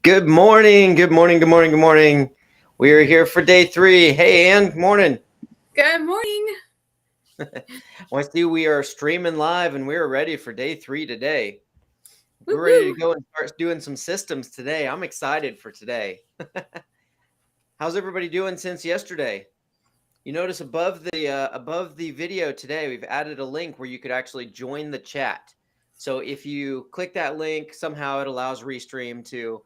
Good morning. Good morning. Good morning. Good morning. We are here for day 3. Hey, Ann. Morning. Good morning. I see we are streaming live and we're ready for day 3 today. Woo We're ready woo. to go and start doing some systems today. I'm excited for today. How's everybody doing since yesterday? You notice above the video today, we've added a link where you could actually join the chat. So if you click that link, somehow it allows Restream to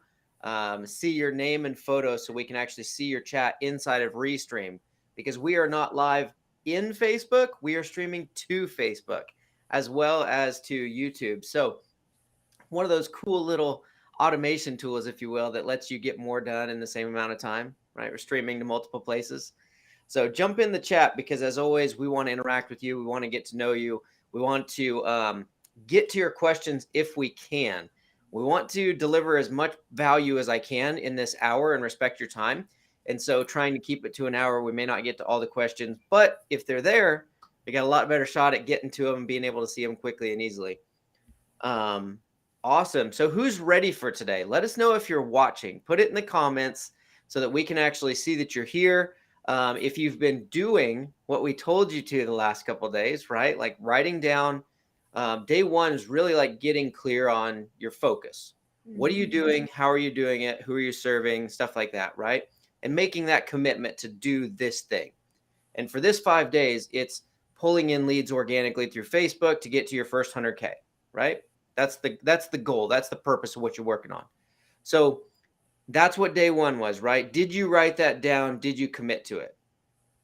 see your name and photo, so we can actually see your chat inside of Restream. Because we are not live in Facebook, we are streaming to Facebook as well as to YouTube. So one of those cool little automation tools, if you will, that lets you get more done in the same amount of time. Right, we're streaming to multiple places. So jump in the chat, because as always, we want to interact with you. We want to get to know you. We want to get to your questions if we can. We want to deliver as much value as I can in this hour and respect your time. And so trying to keep it to an hour, we may not get to all the questions, but if they're there, we got a lot better shot at getting to them and being able to see them quickly and easily. Awesome. So who's ready for today? Let us know if you're watching. Put it in the comments so that we can actually see that you're here. If you've been doing what we told you to the last couple of days, right? Like writing down, day 1 is really like getting clear on your focus. What are you doing? How are you doing it? Who are you serving? Stuff like that, right? And making that commitment to do this thing. And for this 5 days, it's pulling in leads organically through Facebook to get to your first 100K, right? That's the goal. That's the purpose of what you're working on. So that's what day 1 was, right? Did you write that down? Did you commit to it?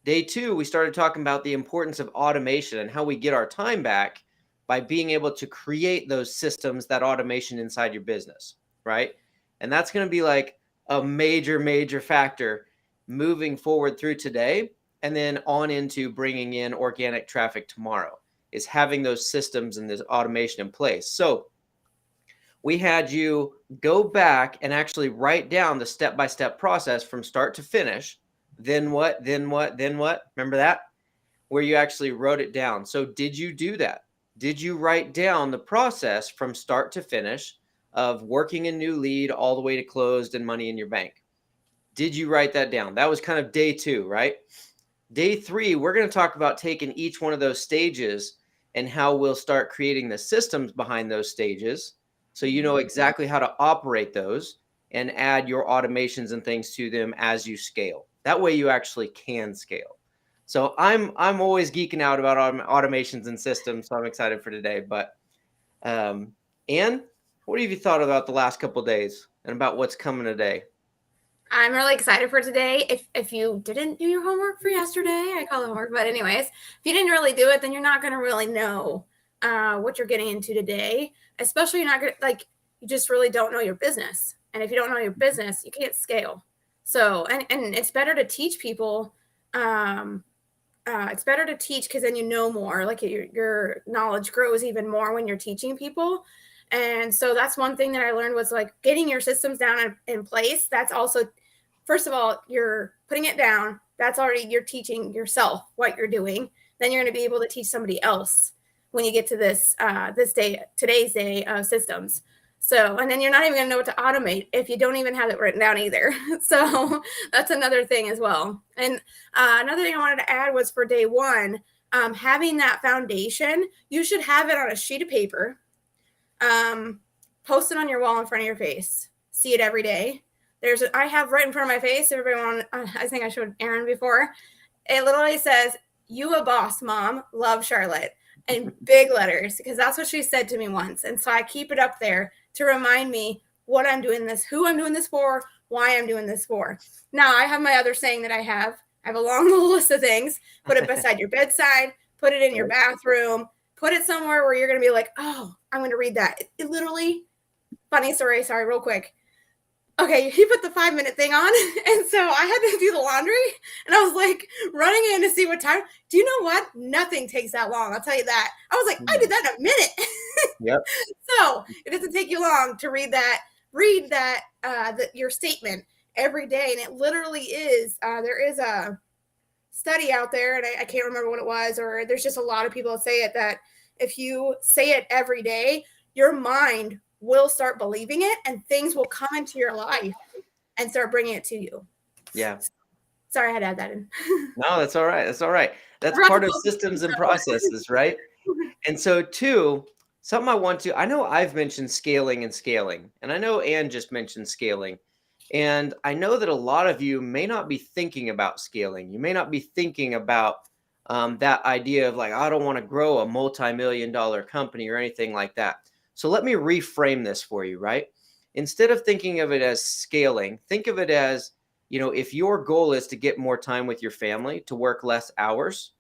Day 2, we started talking about the importance of automation and how we get our time back by being able to create those systems, that automation inside your business, right? And that's going to be like a major factor moving forward through today and then on into bringing in organic traffic tomorrow, is having those systems and this automation in place. So we had you go back and actually write down the step-by-step process from start to finish. Then what, then what, then what? Remember that? Where you actually wrote it down. So did you do that? Did you write down the process from start to finish of working a new lead all the way to closed and money in your bank? Did you write that down? That was kind of day 2, right? Day 3, we're going to talk about taking each one of those stages and how we'll start creating the systems behind those stages, so you know exactly how to operate those and add your automations and things to them as you scale. That way you actually can scale. So I'm always geeking out about automations and systems, so I'm excited for today. But Ann, what have you thought about the last couple of days and about what's coming today? I'm really excited for today. If you didn't do your homework for yesterday, I call it homework, but anyways, if you didn't really do it, then you're not going to really know what you're getting into today. Especially you're not going to, you just really don't know your business. And if you don't know your business, you can't scale. So, and it's better to teach people. It's better to teach because then you know more. Like your knowledge grows even more when you're teaching people. And so that's one thing that I learned was like getting your systems down in place. That's also, first of all, you're putting it down. That's already, you're teaching yourself what you're doing. Then you're going to be able to teach somebody else when you get to today's day of systems. So, and then you're not even going to know what to automate if you don't even have it written down either. So that's another thing as well. And another thing I wanted to add was for day 1, having that foundation, you should have it on a sheet of paper. Post it on your wall in front of your face. See it every day. I have right in front of my face. I think I showed Aaron before. It literally says, "You a boss, mom. Love, Charlotte," in big letters, because that's what she said to me once. And so I keep it up there to remind me what I'm doing this, who I'm doing this for, why I'm doing this for. Now I have my other saying that I have a long little list of things. Put it beside your bedside. Put it in your bathroom. Put it somewhere where you're going to be like, oh, I'm going to read that. It literally, funny story, sorry, real quick. Okay, he put the 5-minute thing on, and so I had to do the laundry, and I was like running in to see what time. Do you know what? Nothing takes that long, I'll tell you that. I was like, I did that in a minute. Yep. So it doesn't take you long to read that your statement every day, and it literally is. There is a study out there, and I can't remember what it was, or there's just a lot of people that say it, that if you say it every day, your mind will start believing it, and things will come into your life and start bringing it to you. Yeah. Sorry, I had to add that in. No, that's all right. That's all right. That's part of systems and processes, right? And so too, something I know I've mentioned scaling, and I know Ann just mentioned scaling. And I know that a lot of you may not be thinking about scaling. You may not be thinking about that idea of like, I don't want to grow a multi-million-dollar company or anything like that. So let me reframe this for you, right? Instead of thinking of it as scaling, think of it as, if your goal is to get more time with your family, to work less hours,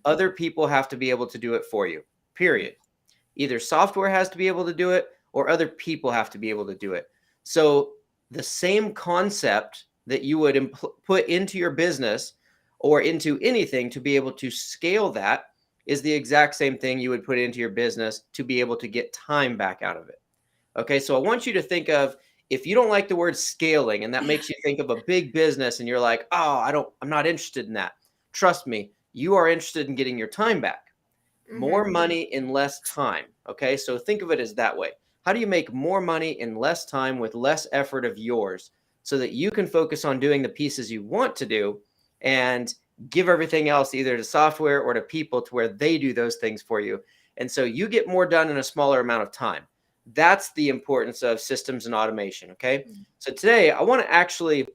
other people have to be able to do it for you, period. Either software has to be able to do it or other people have to be able to do it. So the same concept that you would put into your business or into anything to be able to scale that is the exact same thing you would put into your business to be able to get time back out of it. Okay, so I want you to think of, if you don't like the word scaling and that makes you think of a big business and you're like, oh, I'm not interested in that. Trust me, you are interested in getting your time back. More money in less time. Okay, so think of it as that way. How do you make more money in less time with less effort of yours so that you can focus on doing the pieces you want to do and give everything else either to software or to people to where they do those things for you? And so you get more done in a smaller amount of time. That's the importance of systems and automation. Okay, so today I want to actually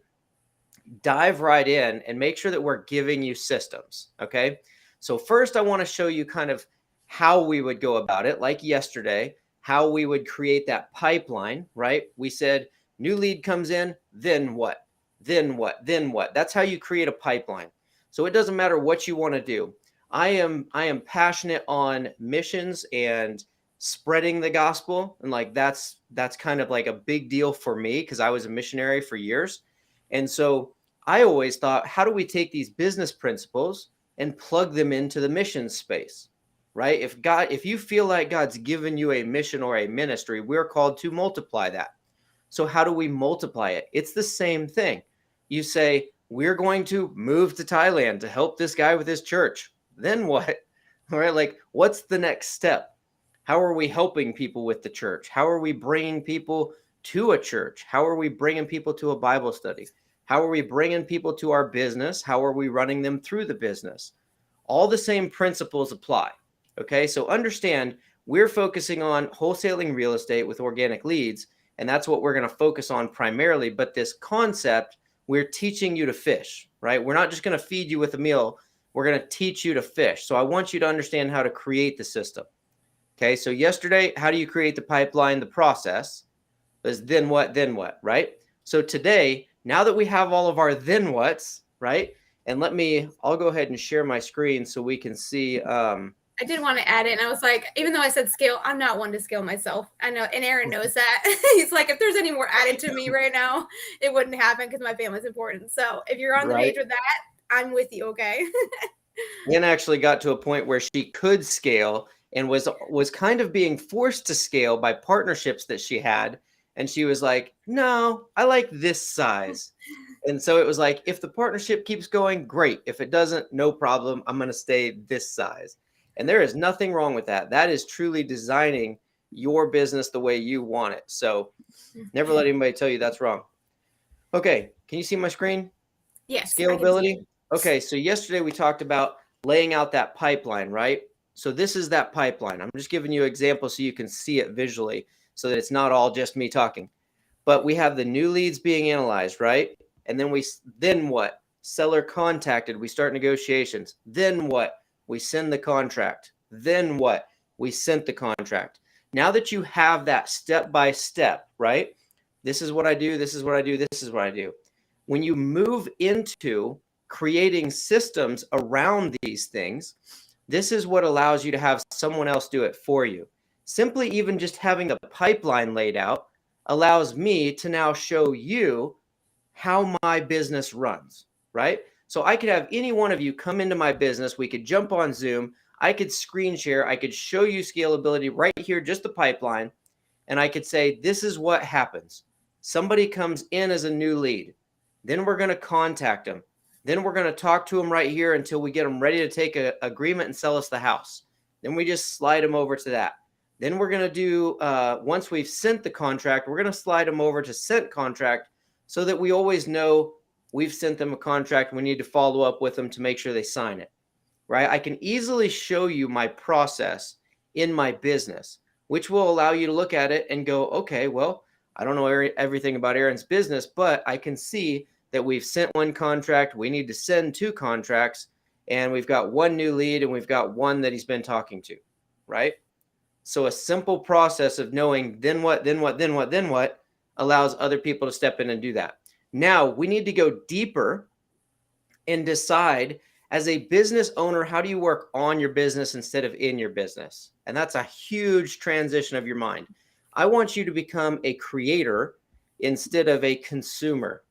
dive right in and make sure that we're giving you systems. Okay, so first I want to show you kind of how we would go about it, like yesterday, how we would create that pipeline, right? We said new lead comes in, then what? Then what? Then what? That's how you create a pipeline. So it doesn't matter what you want to do. I am passionate on missions and spreading the gospel, and like that's kind of like a big deal for me because I was a missionary for years. And so I always thought, how do we take these business principles and plug them into the mission space, right? If you feel like God's given you a mission or a ministry, we're called to multiply that. So how do we multiply it? It's the same thing. You say, we're going to move to Thailand to help this guy with his church. Then what? All right, like what's the next step? How are we helping people with the church? How are we bringing people to a church? How are we bringing people to a Bible study? How are we bringing people to our business? How are we running them through the business? All the same principles apply. Okay, so understand we're focusing on wholesaling real estate with organic leads, and that's what we're going to focus on primarily. But this concept, we're teaching you to fish, right? We're not just going to feed you with a meal. We're going to teach you to fish. So I want you to understand how to create the system. Okay, so yesterday, how do you create the pipeline? The process is then what, right? So today, now that we have all of our then whats, right? And I'll go ahead and share my screen so we can see. I did want to add it, and I was like, even though I said scale, I'm not one to scale myself. I know, and Aaron knows that. He's like, if there's any more added to me right now, it wouldn't happen because my family's important. So if you're on the page with that, I'm with you, okay? Ann actually got to a point where she could scale and was kind of being forced to scale by partnerships that she had. And she was like, no, I like this size. And so it was like, if the partnership keeps going, great. If it doesn't, no problem. I'm going to stay this size. And there is nothing wrong with that. That is truly designing your business the way you want it. So never let anybody tell you that's wrong. Okay. Can you see my screen? Yes. Scalability. Okay. So yesterday we talked about laying out that pipeline, right? So this is that pipeline. I'm just giving you an example so you can see it visually so that it's not all just me talking. But we have the new leads being analyzed, right? And then what? Seller contacted. We start negotiations. Then what? We send the contract. Then what? We sent the contract. Now that you have that step by step, right? This is what I do. This is what I do. This is what I do. When you move into creating systems around these things, this is what allows you to have someone else do it for you. Simply even just having the pipeline laid out allows me to now show you how my business runs, right? So I could have any one of you come into my business. We could jump on Zoom. I could screen share. I could show you scalability right here, just the pipeline. And I could say, this is what happens. Somebody comes in as a new lead. Then we're going to contact them. Then we're going to talk to them right here until we get them ready to take an agreement and sell us the house. Then we just slide them over to that. Then we're going to do, once we've sent the contract, we're going to slide them over to sent contract so that we always know we've sent them a contract. We need to follow up with them to make sure they sign it, right? I can easily show you my process in my business, which will allow you to look at it and go, okay, well, I don't know everything about Aaron's business, but I can see that we've sent one contract. We need to send 2 contracts, and we've got 1 new lead, and we've got 1 that he's been talking to, right? So a simple process of knowing then what, then what, then what, then what allows other people to step in and do that. Now we need to go deeper and decide, as a business owner, how do you work on your business instead of in your business? And that's a huge transition of your mind. I want you to become a creator instead of a consumer.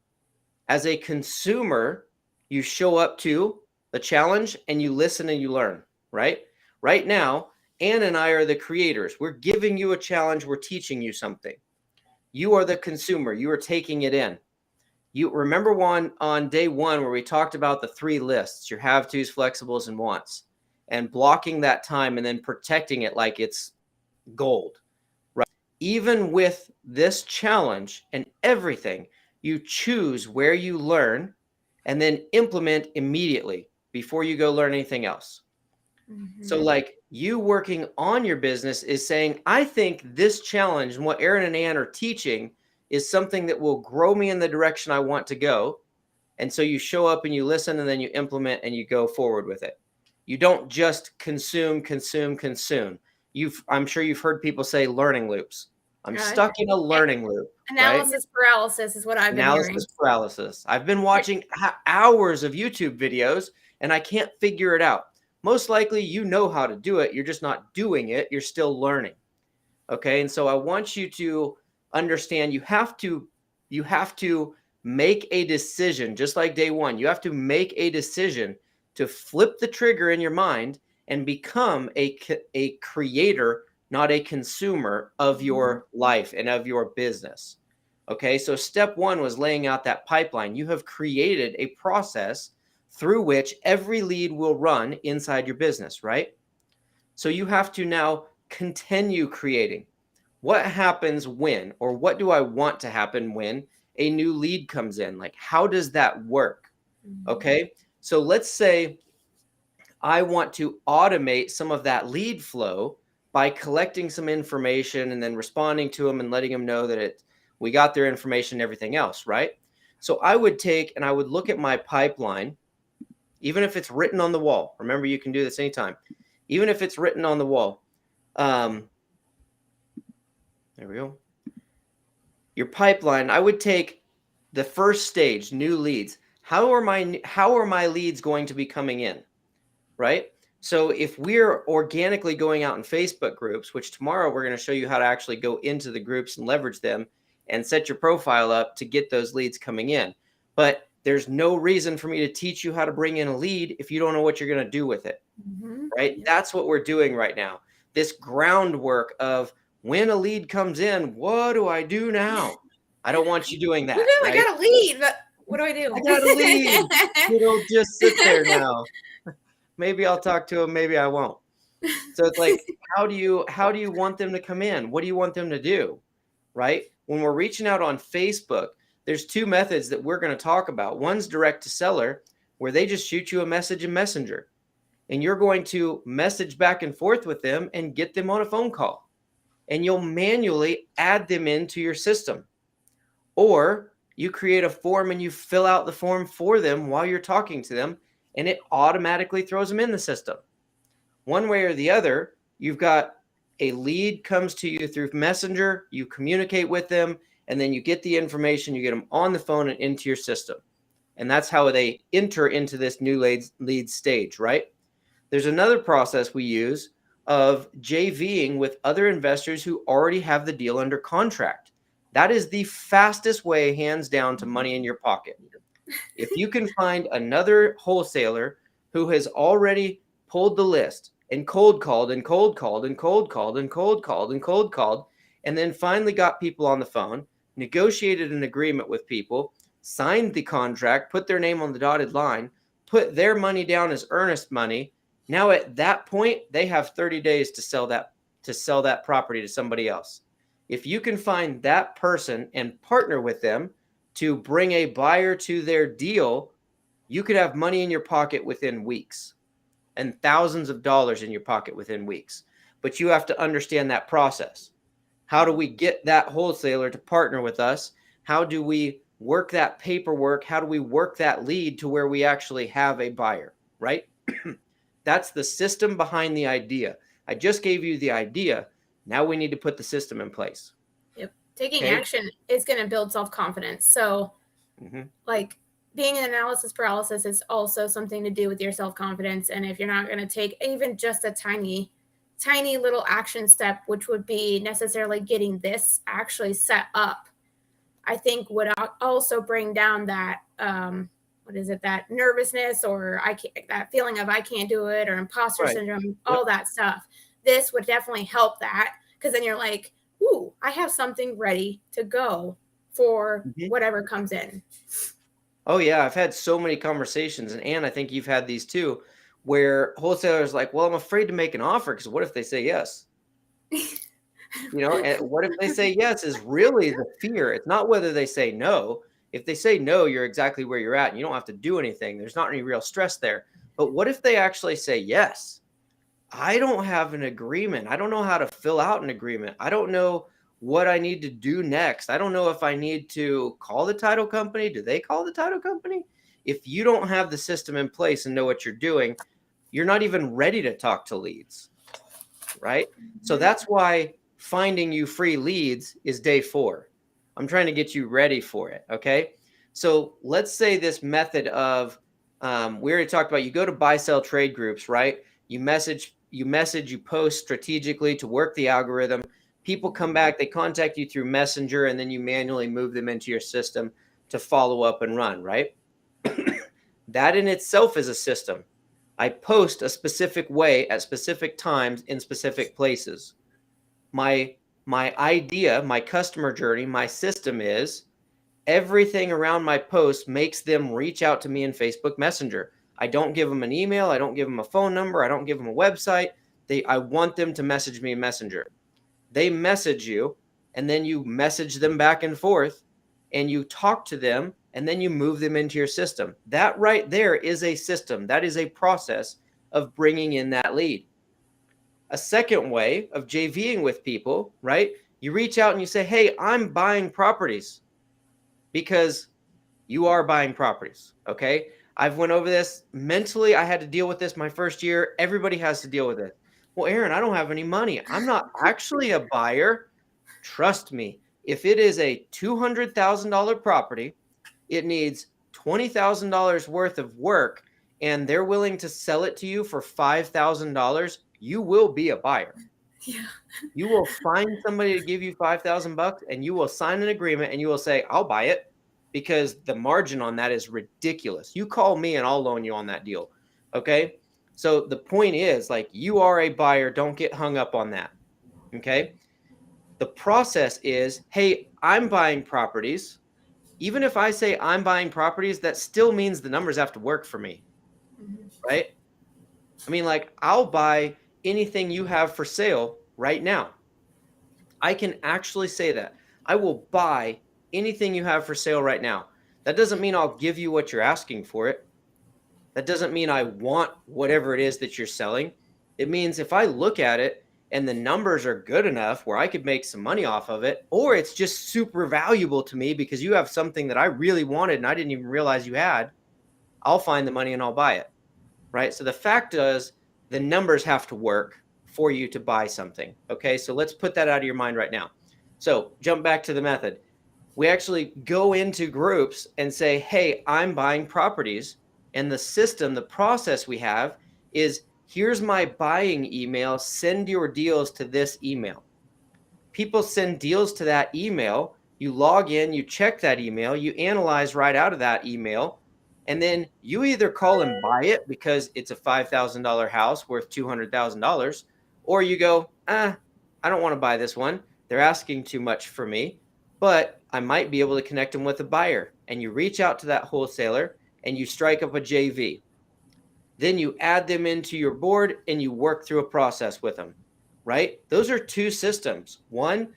As a consumer, you show up to the challenge and you listen and you learn, right? Right now, Ann and I are the creators. We're giving you a challenge. We're teaching you something. You are the consumer. You are taking it in. You remember on day 1 where we talked about the 3 lists, your have tos, flexibles, and wants, and blocking that time and then protecting it like it's gold, right? Even with this challenge and everything, you choose where you learn and then implement immediately before you go learn anything else. So like you working on your business is saying, I think this challenge and what Aaron and Ann are teaching is something that will grow me in the direction I want to go. And so you show up and you listen and then you implement and you go forward with it. You don't just consume. I'm sure you've heard people say learning loops. I'm stuck in a learning loop. Analysis paralysis is what I've been hearing. Analysis paralysis. I've been watching hours of YouTube videos and I can't figure it out. Most likely you know how to do it. You're just not doing it. You're still learning. Okay. And so I want you to understand you have to make a decision, just like day 1. You have to make a decision to flip the trigger in your mind and become a creator, not a consumer of your life and of your business. Okay. So step 1 was laying out that pipeline. You have created a process through which every lead will run inside your business, right? So you have to now continue creating. What happens when, or what do I want to happen when a new lead comes in? Like, how does that work? Okay. So let's say I want to automate some of that lead flow by collecting some information and then responding to them and letting them know that we got their information and everything else, right? So I would take and I would look at my pipeline, even if it's written on the wall. Remember, you can do this anytime. Even if it's written on the wall. There we go. Your pipeline, I would take the first stage, new leads. How are my leads going to be coming in, right? So if we're organically going out in Facebook groups, which tomorrow we're going to show you how to actually go into the groups and leverage them and set your profile up to get those leads coming in. But there's no reason for me to teach you how to bring in a lead if you don't know what you're going to do with it, right? That's what we're doing right now. This groundwork of when a lead comes in, what do I do now? I don't want you doing that. Right? I got a lead, but what do I do? I got a lead. You don't just sit there now. Maybe I'll talk to them. Maybe I won't. So it's like, how do you want them to come in? What do you want them to do? Right? When we're reaching out on Facebook, there's 2 methods that we're going to talk about. One's direct to seller, where they just shoot you a message in Messenger, and you're going to message back and forth with them and get them on a phone call, and you'll manually add them into your system. Or you create a form and you fill out the form for them while you're talking to them, and it automatically throws them in the system. One way or the other, you've got a lead comes to you through Messenger, you communicate with them, and then you get the information, you get them on the phone and into your system. And that's how they enter into this new lead stage, right? There's another process we use of JVing with other investors who already have the deal under contract. That is the fastest way, hands down, to money in your pocket. If you can find another wholesaler who has already pulled the list and cold called and cold called and cold called and cold called and cold called, and then finally got people on the phone, negotiated an agreement with people, signed the contract, put their name on the dotted line, put their money down as earnest money. Now at that point, they have 30 days to sell to sell that property to somebody else. If you can find that person and partner with them to bring a buyer to their deal, you could have money in your pocket within weeks and thousands of dollars in your pocket within weeks. But you have to understand that process. How do we get that wholesaler to partner with us? How do we work that paperwork? How do we work that lead to where we actually have a buyer, right? That's the system behind the idea. I just gave you the idea. Now we need to put the system in place. Yep. Taking action is going to build self-confidence. So like being an analysis paralysis is also something to do with your self-confidence. And if you're not going to take even just a tiny little action step, which would be necessarily getting this actually set up, I think would also bring down that, that nervousness or that feeling of I can't do it or imposter syndrome, all that stuff. This would definitely help that, because then you're like, ooh, I have something ready to go for whatever comes in. Oh yeah, I've had so many conversations, and Ann, I think you've had these too, where wholesalers like, well, I'm afraid to make an offer because what if they say yes? And what if they say yes is really the fear. It's not whether they say no. If they say no, you're exactly where you're at and you don't have to do anything. There's not any real stress there. But what if they actually say yes? I don't have an agreement. I don't know how to fill out an agreement. I don't know what I need to do next. I don't know if I need to call the title company. Do they call the title company? If you don't have the system in place and know what you're doing, you're not even ready to talk to leads, right? So that's why finding you free leads is day 4. I'm trying to get you ready for it, okay? So let's say this method of, we already talked about, you go to buy, sell, trade groups, right? You message, you post strategically to work the algorithm. People come back, they contact you through Messenger, and then you manually move them into your system to follow up and run, right? That in itself is a system. I post a specific way at specific times in specific places. My idea, my customer journey, my system is everything around my post makes them reach out to me in Facebook Messenger. I don't give them an email. I don't give them a phone number. I don't give them a website. I want them to message me in Messenger. They message you, and then you message them back and forth, and you talk to them, and then you move them into your system. That right there is a system. That is a process of bringing in that lead. A second way of JVing with people, right? You reach out and you say, hey, I'm buying properties, because you are buying properties, okay? I've went over this mentally. I had to deal with this my first year. Everybody has to deal with it. Well, Aaron, I don't have any money. I'm not actually a buyer. Trust me, if it is a $200,000 property, it needs $20,000 worth of work, and they're willing to sell it to you for $5,000, you will be a buyer. Yeah. You will find somebody to give you $5,000 and you will sign an agreement and you will say, I'll buy it, because the margin on that is ridiculous. You call me and I'll loan you on that deal. Okay. So the point is, like, you are a buyer. Don't get hung up on that. Okay. The process is, hey, I'm buying properties. Even if I say I'm buying properties, that still means the numbers have to work for me. Right. I mean, like, I'll buy anything you have for sale right now. I can actually say that. I will buy anything you have for sale right now. That doesn't mean I'll give you what you're asking for it. That doesn't mean I want whatever it is that you're selling. It means if I look at it and the numbers are good enough where I could make some money off of it, or it's just super valuable to me because you have something that I really wanted and I didn't even realize you had, I'll find the money and I'll buy it, right? So the fact is, the numbers have to work for you to buy something, okay? So let's put that out of your mind right now. So jump back to the method. We actually go into groups and say, hey, I'm buying properties. And the system, the process we have is, here's my buying email. Send your deals to this email. People send deals to that email. You log in, you check that email, you analyze right out of that email, and then you either call and buy it because it's a $5,000 house worth $200,000, or you go, I don't want to buy this one. They're asking too much for me, but I might be able to connect them with a buyer. And you reach out to that wholesaler and you strike up a JV. Then you add them into your board and you work through a process with them. right? Those are two systems. One,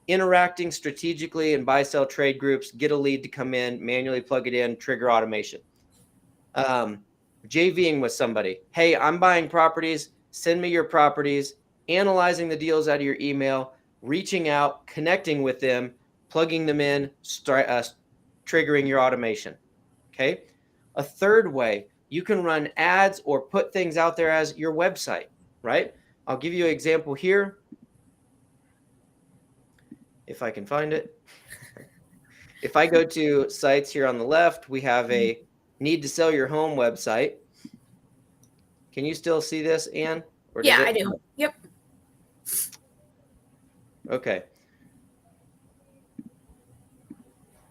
interacting strategically in buy, sell, trade groups, get a lead to come in, manually plug it in, trigger automation. JVing with somebody. Hey, I'm buying properties. Send me your properties, analyzing the deals out of your email, reaching out, connecting with them, plugging them in, triggering your automation. Okay. A third way, you can run ads or put things out there as your website, right? I'll give you an example here. If I can find it. If I go to sites here on the left, we have a need to sell your home website. Can you still see this, Ann? Or yeah, I do. Yep. Okay.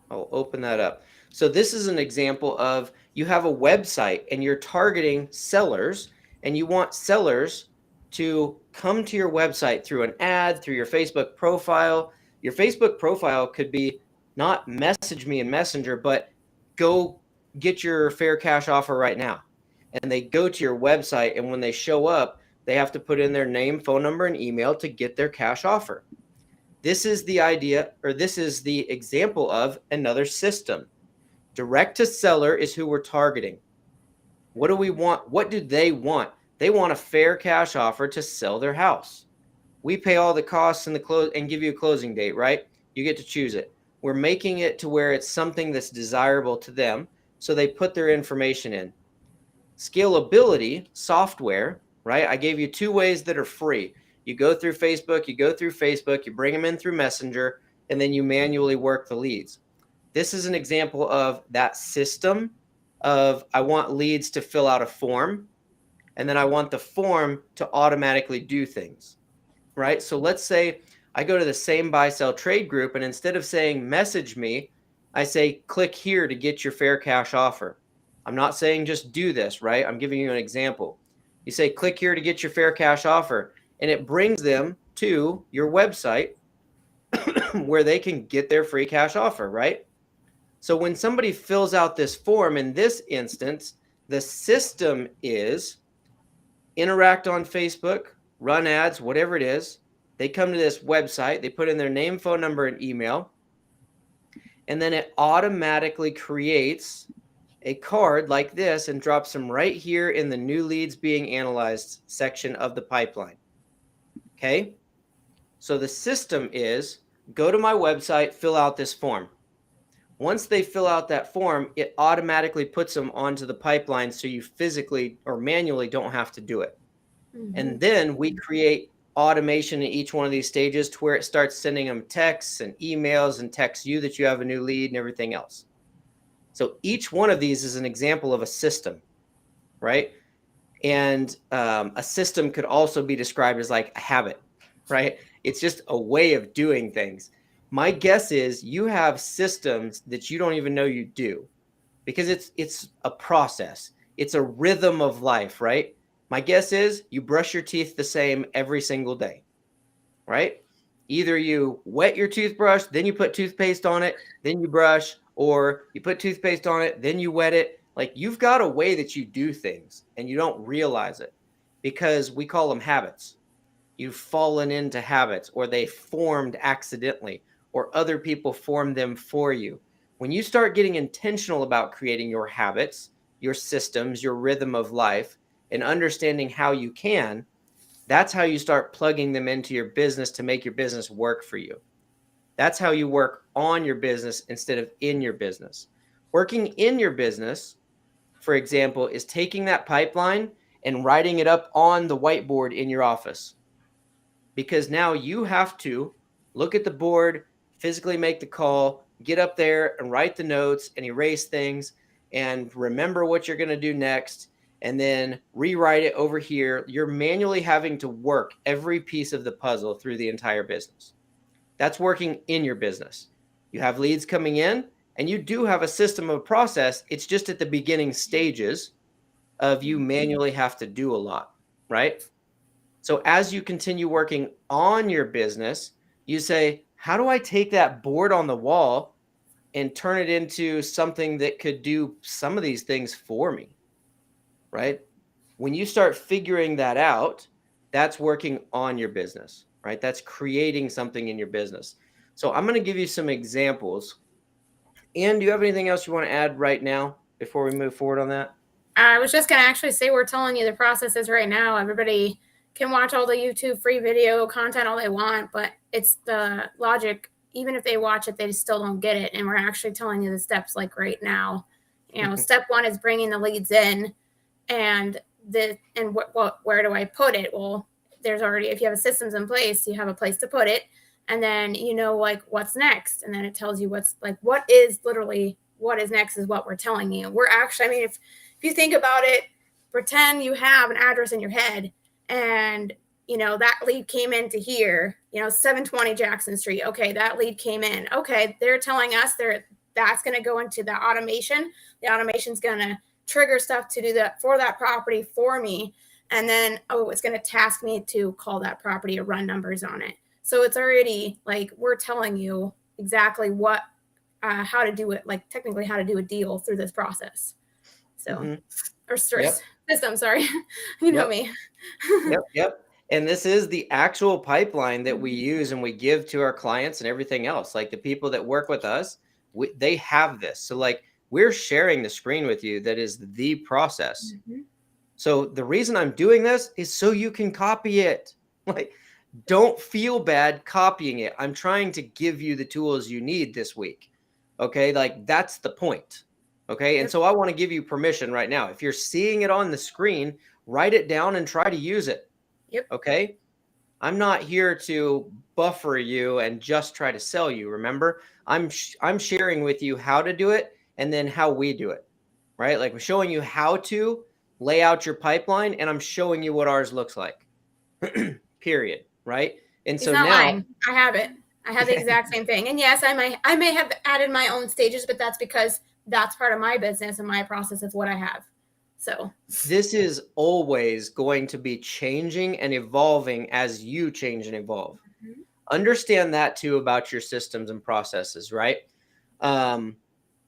I'll open that up. So this is an example of you have a website and you're targeting sellers, and you want sellers to come to your website through an ad, through your Facebook profile. Your Facebook profile could be not message me in Messenger, but go get your fair cash offer right now. And they go to your website, and when they show up, they have to put in their name, phone number, and email to get their cash offer. This is the idea, or this is the example of another system. Direct to seller is who we're targeting. What do we want? What do they want? They want a fair cash offer to sell their house. We pay all the costs and and give you a closing date, right? You get to choose it. We're making it to where it's something that's desirable to them, so they put their information in. Scalability software, right? I gave you two ways that are free. You go through Facebook, you bring them in through Messenger, and then you manually work the leads. This is an example of that system of I want leads to fill out a form, and then I want the form to automatically do things, right? So let's say I go to the same buy, sell, trade group, and instead of saying message me, I say click here to get your fair cash offer. I'm not saying just do this, right? I'm giving you an example. You say click here to get your fair cash offer, and it brings them to your website where they can get their free cash offer, right? So when somebody fills out this form, in this instance, the system is interact on Facebook, run ads, whatever it is. They come to this website, they put in their name, phone number, and email, and then it automatically creates a card like this and drops them right here in the new leads being analyzed section of the pipeline. Okay, so the system is go to my website, fill out this form. Once they fill out that form, it automatically puts them onto the pipeline, so you physically or manually don't have to do it. Mm-hmm. And then we create automation in each one of these stages to where it starts sending them texts and emails and texts you that you have a new lead and everything else. So each one of these is an example of a system, right? And a system could also be described as like a habit, right? It's just a way of doing things. My guess is you have systems that you don't even know you do, because it's a process. It's a rhythm of life, right? My guess is you brush your teeth the same every single day, right? Either you wet your toothbrush, then you put toothpaste on it, then you brush, or you put toothpaste on it, then you wet it. Like, you've got a way that you do things and you don't realize it, because we call them habits. You've fallen into habits, or they formed accidentally, or other people formed them for you. When you start getting intentional about creating your habits, your systems, your rhythm of life, and understanding how you can, that's how you start plugging them into your business to make your business work for you. That's how you work on your business instead of in your business. Working in your business, for example, is taking that pipeline and writing it up on the whiteboard in your office. Because now you have to look at the board, physically make the call, get up there and write the notes and erase things and remember what you're going to do next, and then rewrite it over here. You're manually having to work every piece of the puzzle through the entire business. That's working in your business. You have leads coming in, and you do have a system of process. It's just at the beginning stages of you manually have to do a lot, right? So as you continue working on your business, you say, how do I take that board on the wall and turn it into something that could do some of these things for me, right? When you start figuring that out, That's working on your business, right? That's creating something in your business. So I'm going to give you some examples. Ann, do you have anything else you want to add right now before we move forward on that? I was just going to actually say we're telling you the processes right now. Everybody can watch all the YouTube free video content all they want, but it's the logic. Even if they watch it, they still don't get it. And we're actually telling you the steps like right now. You know, step one is bringing the leads in, and where do I put it? Well, there's already, if you have systems in place, you have a place to put it, and then you know like what's next, and then it tells you what's like what is next is what we're telling you. We're actually, I mean, if you think about it, pretend you have an address in your head, and you know that lead came into here, you know, 720 Jackson Street. Okay, that lead came in. Okay, they're telling us that's going to go into the automation. The automation's going to trigger stuff to do that for that property for me. And then, it's going to task me to call that property or run numbers on it. So it's already like we're telling you exactly what, how to do it, like technically how to do a deal through this process. So, or system, sorry. You know me. Yep. And this is the actual pipeline that we use and we give to our clients and everything else. Like the people that work with us, they have this. So like we're sharing the screen with you. That is the process. So the reason I'm doing this is so you can copy it. Like, don't feel bad copying it. I'm trying to give you the tools you need this week. Okay. Like that's the point. Okay. And so I want to give you permission right now. If you're seeing it on the screen, write it down and try to use it. Okay. I'm not here to buffer you and just try to sell you. Remember, I'm sharing with you how to do it and then how we do it, right? Like I'm showing you how to lay out your pipeline and I'm showing you what ours looks like, period. Right. And so now lying. I have it. I have the exact same thing. And yes, I may have added my own stages, but that's because that's part of my business and my process is what I have. So this is always going to be changing and evolving as you change and evolve. Understand that too about your systems and processes, right?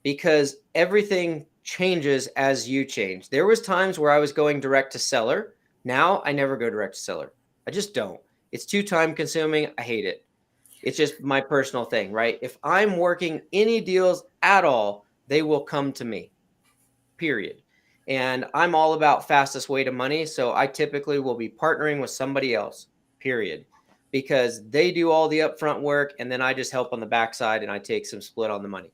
Because everything changes as you change. There was times where I was going direct to seller. Now I never go direct to seller. I just don't. It's too time consuming. I hate it. It's just my personal thing, right? If I'm working any deals at all, they will come to me, period. And I'm all about fastest way to money. So I typically will be partnering with somebody else, period, because they do all the upfront work. And then I just help on the backside and I take some split on the money.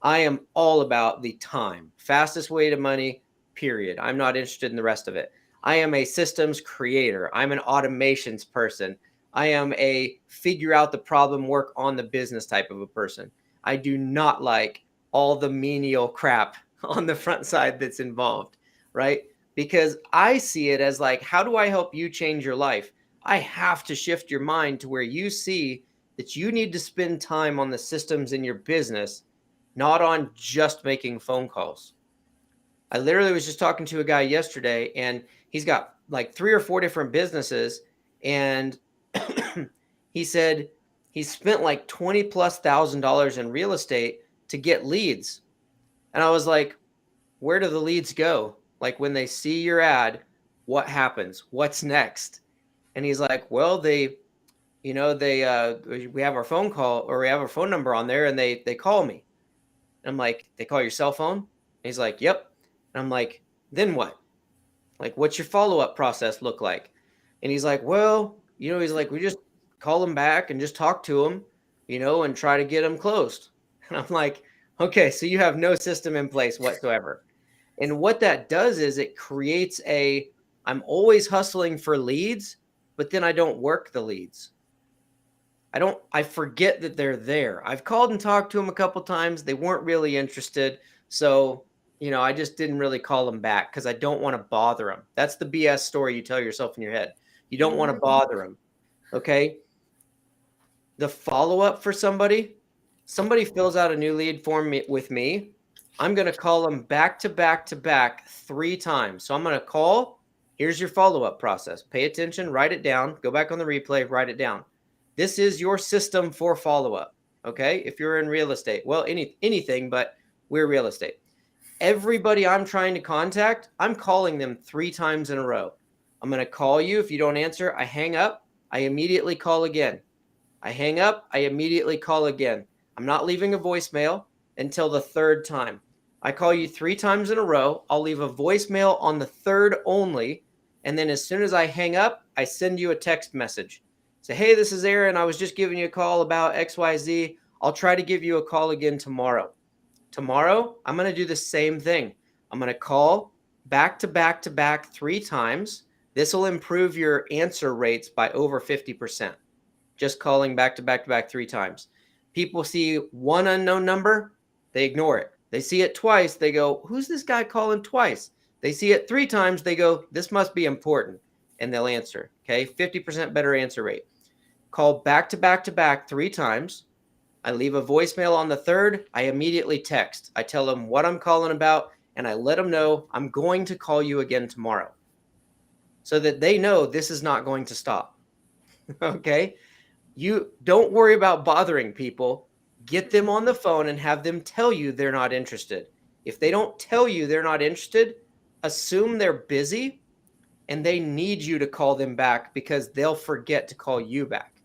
I am all about the time, fastest way to money, period. I'm not interested in the rest of it. I am a systems creator. I'm an automations person. I am a figure out the problem, work on the business type of a person. I do not like all the menial crap on the front side that's involved, right? Because I see it as like, how do I help you change your life? I have to shift your mind to where you see that you need to spend time on the systems in your business, not on just making phone calls. I literally was just talking to a guy yesterday and he's got like 3 or 4 different businesses. And he said he spent like $20,000+ in real estate to get leads. And I was like, where do the leads go? Like when they see your ad, what happens? What's next? And he's like, well, we have our phone call or we have our phone number on there and they call me. And I'm like, they call your cell phone? And he's like, yep. And I'm like, then what? Like, what's your follow-up process look like? And he's like, well, he's like, we just call them back and just talk to them, and try to get them closed. And I'm like, okay, so you have no system in place whatsoever. And what that does is it creates I'm always hustling for leads, but then I don't work the leads. I forget that they're there. I've called and talked to them a couple times. They weren't really interested. So, I just didn't really call them back because I don't want to bother them. That's the BS story you tell yourself in your head. You don't want to bother them. Okay. The follow-up for somebody fills out a new lead form with me. I'm going to call them back to back to back 3 times. So I'm going to call. Here's your follow-up process. Pay attention, write it down, go back on the replay, write it down. This is your system for follow-up. Okay. If you're in real estate, well, anything, but we're real estate. Everybody I'm trying to contact, I'm calling them 3 times in a row. I'm going to call you. If you don't answer, I hang up. I immediately call again. I hang up. I immediately call again. I'm not leaving a voicemail until the third time. I call you 3 times in a row. I'll leave a voicemail on the third only. And then as soon as I hang up, I send you a text message. Say, hey, this is Aaron. I was just giving you a call about XYZ. I'll try to give you a call again tomorrow. Tomorrow, I'm going to do the same thing. I'm going to call back to back to back 3 times. This will improve your answer rates by over 50%. Just calling back to back to back 3 times. People see one unknown number, they ignore it. They see it twice, they go, who's this guy calling twice? They see it 3 times, they go, this must be important, and they'll answer. Okay, 50% better answer rate. Call back to back to back 3 times. I leave a voicemail on the third. I immediately text. I tell them what I'm calling about, and I let them know I'm going to call you again tomorrow, so that they know this is not going to stop. Okay? You don't worry about bothering people. Get them on the phone and have them tell you they're not interested. If they don't tell you they're not interested, assume they're busy and they need you to call them back, because they'll forget to call you back.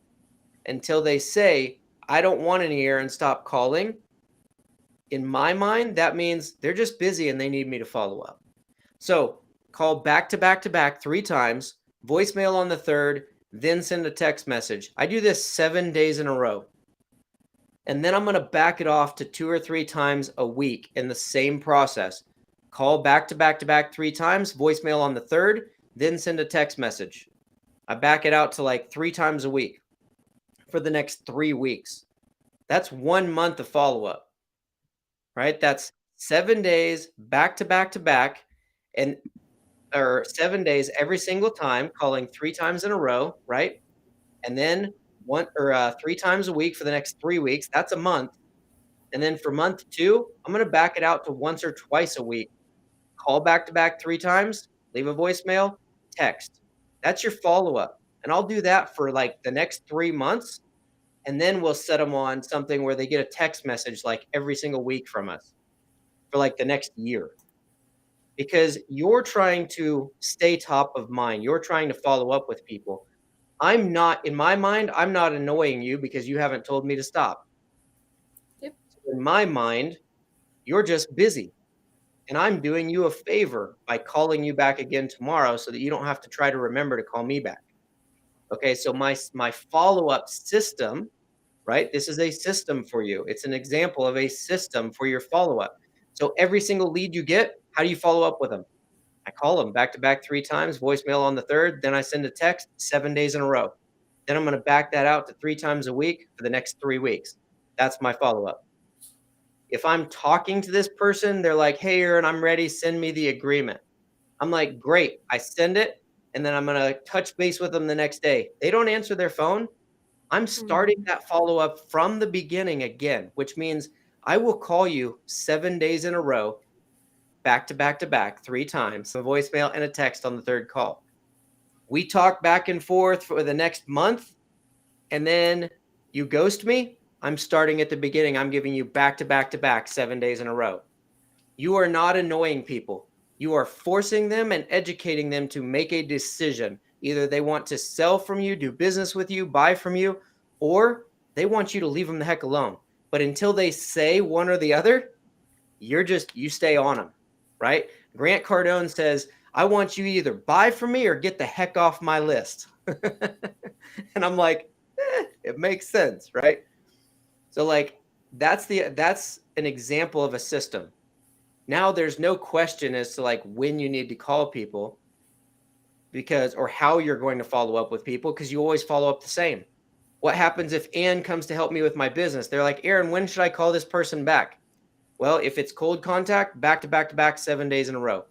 Until they say, I don't want any air, and stop calling. In my mind, that means they're just busy and they need me to follow up. So call back to back to back 3 times, voicemail on the third, then send a text message. I do this 7 days in a row. And then I'm going to back it off to 2 or 3 times a week in the same process. Call back to back to back 3 times, voicemail on the third, then send a text message. I back it out to like 3 times a week for the next 3 weeks. That's 1 month of follow-up, right? That's 7 days back to back to back, or 7 days every single time, calling 3 times in a row, right? And then 3 times a week for the next 3 weeks. That's a month. And then for month 2, I'm going to back it out to once or twice a week. Call back to back 3 times, leave a voicemail, text. That's your follow-up. And I'll do that for like the next 3 months. And then we'll set them on something where they get a text message like every single week from us for like the next year. Because you're trying to stay top of mind. You're trying to follow up with people. In my mind, I'm not annoying you because you haven't told me to stop. Yep. In my mind, you're just busy. And I'm doing you a favor by calling you back again tomorrow so that you don't have to try to remember to call me back. Okay, so my follow-up system, right? This is a system for you. It's an example of a system for your follow-up. So every single lead you get, how do you follow up with them? I call them back to back 3 times, voicemail on the third, then I send a text 7 days in a row. Then I'm going to back that out to 3 times a week for the next 3 weeks. That's my follow-up. If I'm talking to this person, they're like, hey, Aaron, I'm ready. Send me the agreement. I'm like, great. I send it, and then I'm going to touch base with them the next day. They don't answer their phone. I'm starting that follow-up from the beginning again, which means I will call you 7 days in a row, back to back to back 3 times, a voicemail and a text on the third call. We talk back and forth for the next month, and then you ghost me. I'm starting at the beginning. I'm giving you back to back to back 7 days in a row. You are not annoying people. You are forcing them and educating them to make a decision. Either they want to sell from you, do business with you, buy from you, or they want you to leave them the heck alone. But until they say one or the other, you stay on them, right? Grant Cardone says, I want you to either buy from me or get the heck off my list. And I'm like, it makes sense, right? So like that's an example of a system. Now there's no question as to like when you need to call people or how you're going to follow up with people, because you always follow up the same. What happens if Ann comes to help me with my business? They're like, Aaron, when should I call this person back? Well, if it's cold contact, back to back to back 7 days in a row.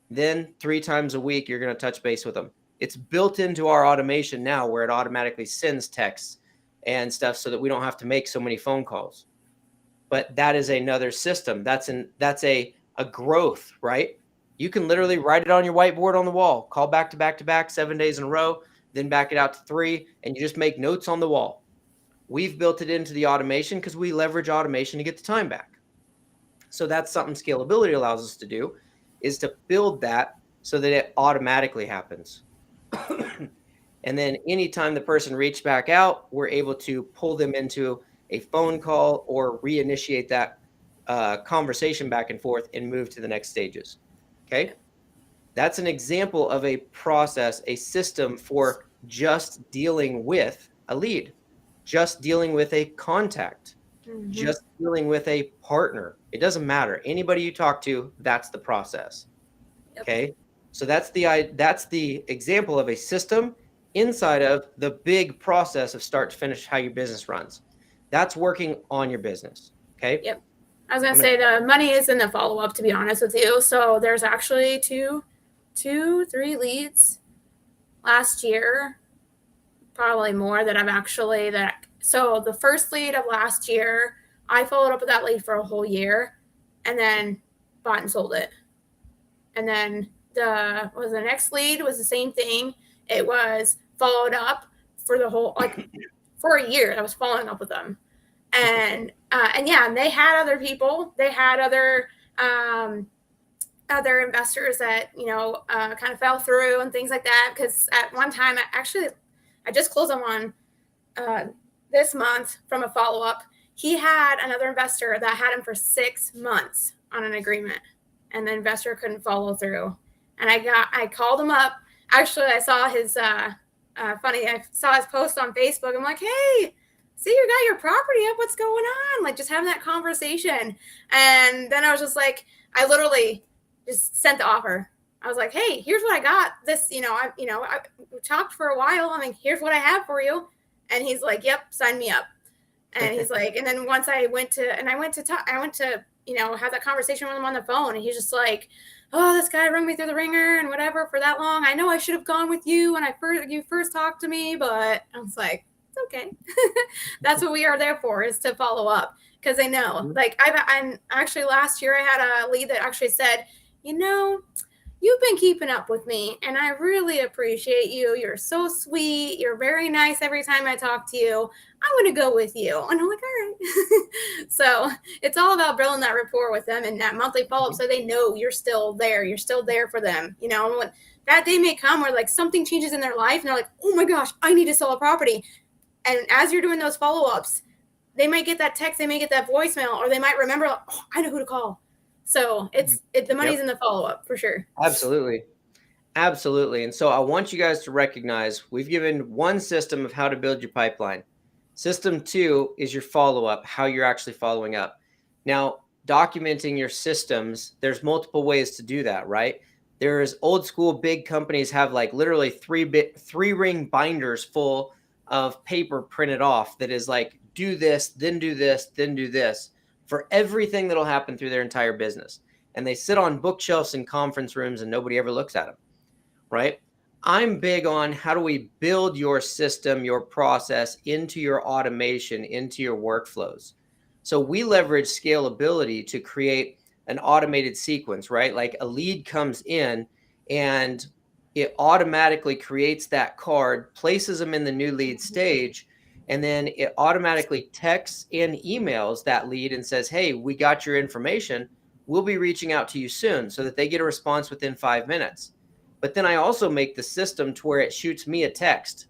Then 3 times a week, you're going to touch base with them. It's built into our automation now where it automatically sends texts and stuff so that we don't have to make so many phone calls. But that is another system. That's a growth, right? You can literally write it on your whiteboard on the wall, call back to back to back 7 days in a row, then back it out to 3, and you just make notes on the wall. We've built it into the automation because we leverage automation to get the time back. So that's something scalability allows us to do, is to build that so that it automatically happens. And then anytime the person reached back out, we're able to pull them into a phone call or reinitiate that conversation back and forth and move to the next stages. Okay. That's an example of a process, a system for just dealing with a lead, just dealing with a contact, just dealing with a partner. It doesn't matter. Anybody you talk to, that's the process. Yep. Okay. So that's the example of a system inside of the big process of start to finish how your business runs. That's working on your business. Okay. Yep. I was going to say the money is in the follow-up, to be honest with you. So there's actually three leads last year, probably more that I've actually so the first lead of last year, I followed up with that lead for a whole year and then bought and sold it. And then the next lead was the same thing. It was followed up for the whole, for a year. I was following up with them. And yeah, and they had other people. They had other investors that, kind of fell through and things like that. Because at one time, I just closed them on this month from a follow-up. He had another investor that had him for 6 months on an agreement, and the investor couldn't follow through. And I called him up. Actually, I saw his I saw his post on Facebook. I'm like, hey, see, you got your property up. What's going on? Like, just having that conversation. And then I was just like, I literally just sent the offer. I was like, hey, here's what I got. This, I talked for a while. I mean, here's what I have for you. And he's like, yep, sign me up. And he's like, and then once I went to have that conversation with him on the phone, and he's just like, oh, this guy rung me through the ringer and whatever for that long. I know I should have gone with you when you first talked to me, but I was like, it's okay. That's what we are there for, is to follow up, because they know. Like, I'm actually, last year I had a lead that actually said, you've been keeping up with me, and I really appreciate you. You're so sweet. You're very nice every time I talk to you. I want to go with you. And I'm like, all right. So it's all about building that rapport with them and that monthly follow-up, so they know you're still there. You're still there for them. When that day may come where, like, something changes in their life, and they're like, oh my gosh, I need to sell a property. And as you're doing those follow-ups, they might get that text, they may get that voicemail, or they might remember, oh, I know who to call. So the money's in the follow-up for sure. Absolutely. And so I want you guys to recognize we've given one system of how to build your pipeline. System 2 is your follow-up, how you're actually following up. Now, documenting your systems, there's multiple ways to do that, right? There's old school big companies have like literally three ring binders full of paper printed off that is like, do this, then do this, then do this, for everything that'll happen through their entire business. And they sit on bookshelves in conference rooms and nobody ever looks at them, right? I'm big on how do we build your system, your process into your automation, into your workflows. So we leverage scalability to create an automated sequence, right? Like a lead comes in and it automatically creates that card, places them in the new lead stage, and then it automatically texts and emails that lead and says, hey, we got your information. We'll be reaching out to you soon, so that they get a response within 5 minutes. But then I also make the system to where it shoots me a text.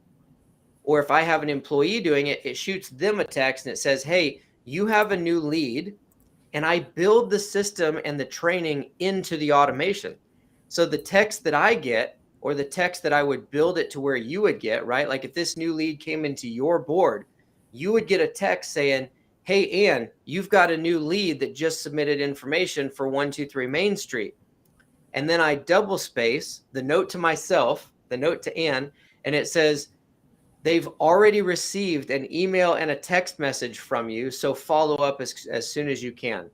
Or if I have an employee doing it, it shoots them a text and it says, hey, you have a new lead. And I build the system and the training into the automation. So the text that I get, or the text that I would build it to where you would get, right? Like if this new lead came into your board, you would get a text saying, hey, Ann, you've got a new lead that just submitted information for 123 Main Street. And then I double space the note to myself, the note to Ann, and it says, they've already received an email and a text message from you, so follow up as soon as you can.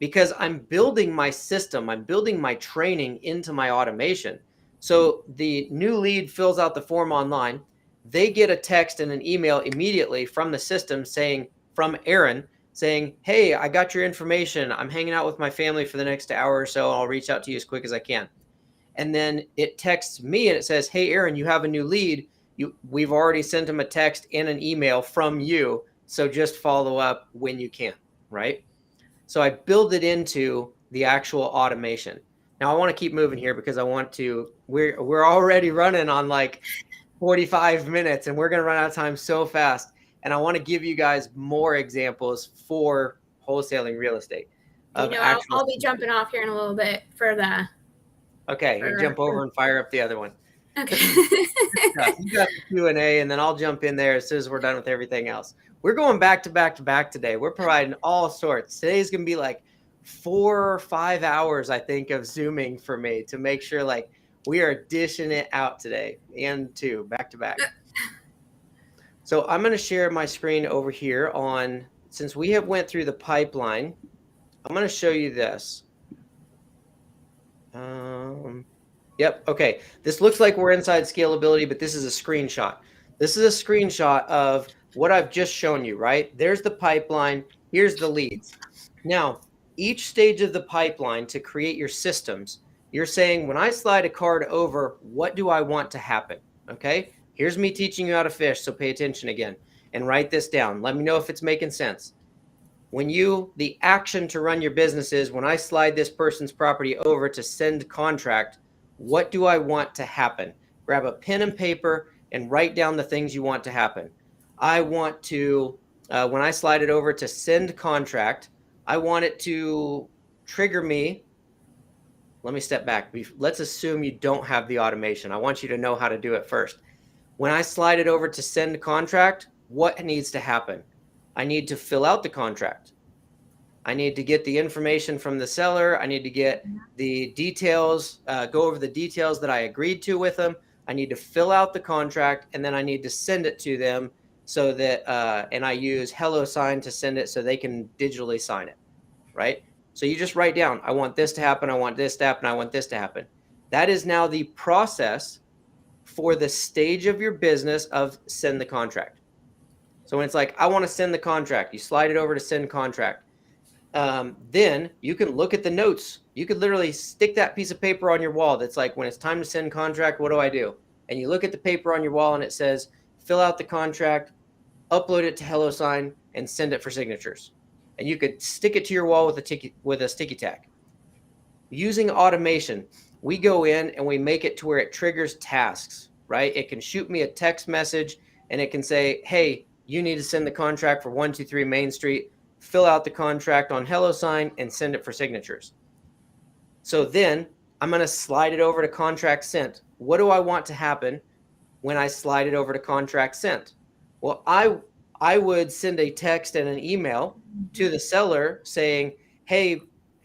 Because I'm building my system, I'm building my training into my automation. So the new lead fills out the form online. They get a text and an email immediately from the system from Aaron saying, hey, I got your information. I'm hanging out with my family for the next hour or so. I'll reach out to you as quick as I can. And then it texts me and it says, hey, Aaron, you have a new lead. We've already sent him a text and an email from you. So just follow up when you can, right? So I build it into the actual automation. Now I want to keep moving here because we're already running on like 45 minutes and we're going to run out of time so fast. And I want to give you guys more examples for wholesaling real estate of actual. I'll be jumping off here in a little bit for the. Okay, you jump over and fire up the other one. Okay. You got the Q&A, and then I'll jump in there as soon as we're done with everything else. We're going back to back to back today. We're providing all sorts. Today's going to be like 4 or 5 hours, I think, of Zooming for me to make sure like we are dishing it out today and two back to back. So I'm going to share my screen over here on, since we have went through the pipeline, I'm going to show you this. Yep. Okay. This looks like we're inside scalability, but this is a screenshot. This is a screenshot of what I've just shown you, right? There's the pipeline. Here's the leads. Now, each stage of the pipeline to create your systems, you're saying, when I slide a card over, what do I want to happen? Okay. Here's me teaching you how to fish. So pay attention again and write this down. Let me know if it's making sense. When the action to run your business is, when I slide this person's property over to send contract, what do I want to happen? Grab a pen and paper and write down the things you want to happen. I want to, when I slide it over to send contract, I want it to trigger me. Let me step back. Let's assume you don't have the automation. I want you to know how to do it first. When I slide it over to send contract, what needs to happen? I need to fill out the contract. I need to get the information from the seller. I need to get the details, go over the details that I agreed to with them. I need to fill out the contract, and then I need to send it to them so that, and I use HelloSign to send it so they can digitally sign it, right? So you just write down, I want this to happen, I want this to happen, I want this to happen. That is now the process for the stage of your business of send the contract. So when it's like, I want to send the contract, you slide it over to send contract. Then you can look at the notes. You could literally stick that piece of paper on your wall. That's like, when it's time to send contract, what do I do? And you look at the paper on your wall and it says, fill out the contract, upload it to HelloSign, and send it for signatures. And you could stick it to your wall with a sticky tack. Using automation, we go in and we make it to where it triggers tasks, right? It can shoot me a text message and it can say, hey, you need to send the contract for 123 Main Street, fill out the contract on HelloSign and send it for signatures. So then I'm going to slide it over to contract sent. What do I want to happen when I slide it over to contract sent? Well, I would send a text and an email to the seller saying, hey,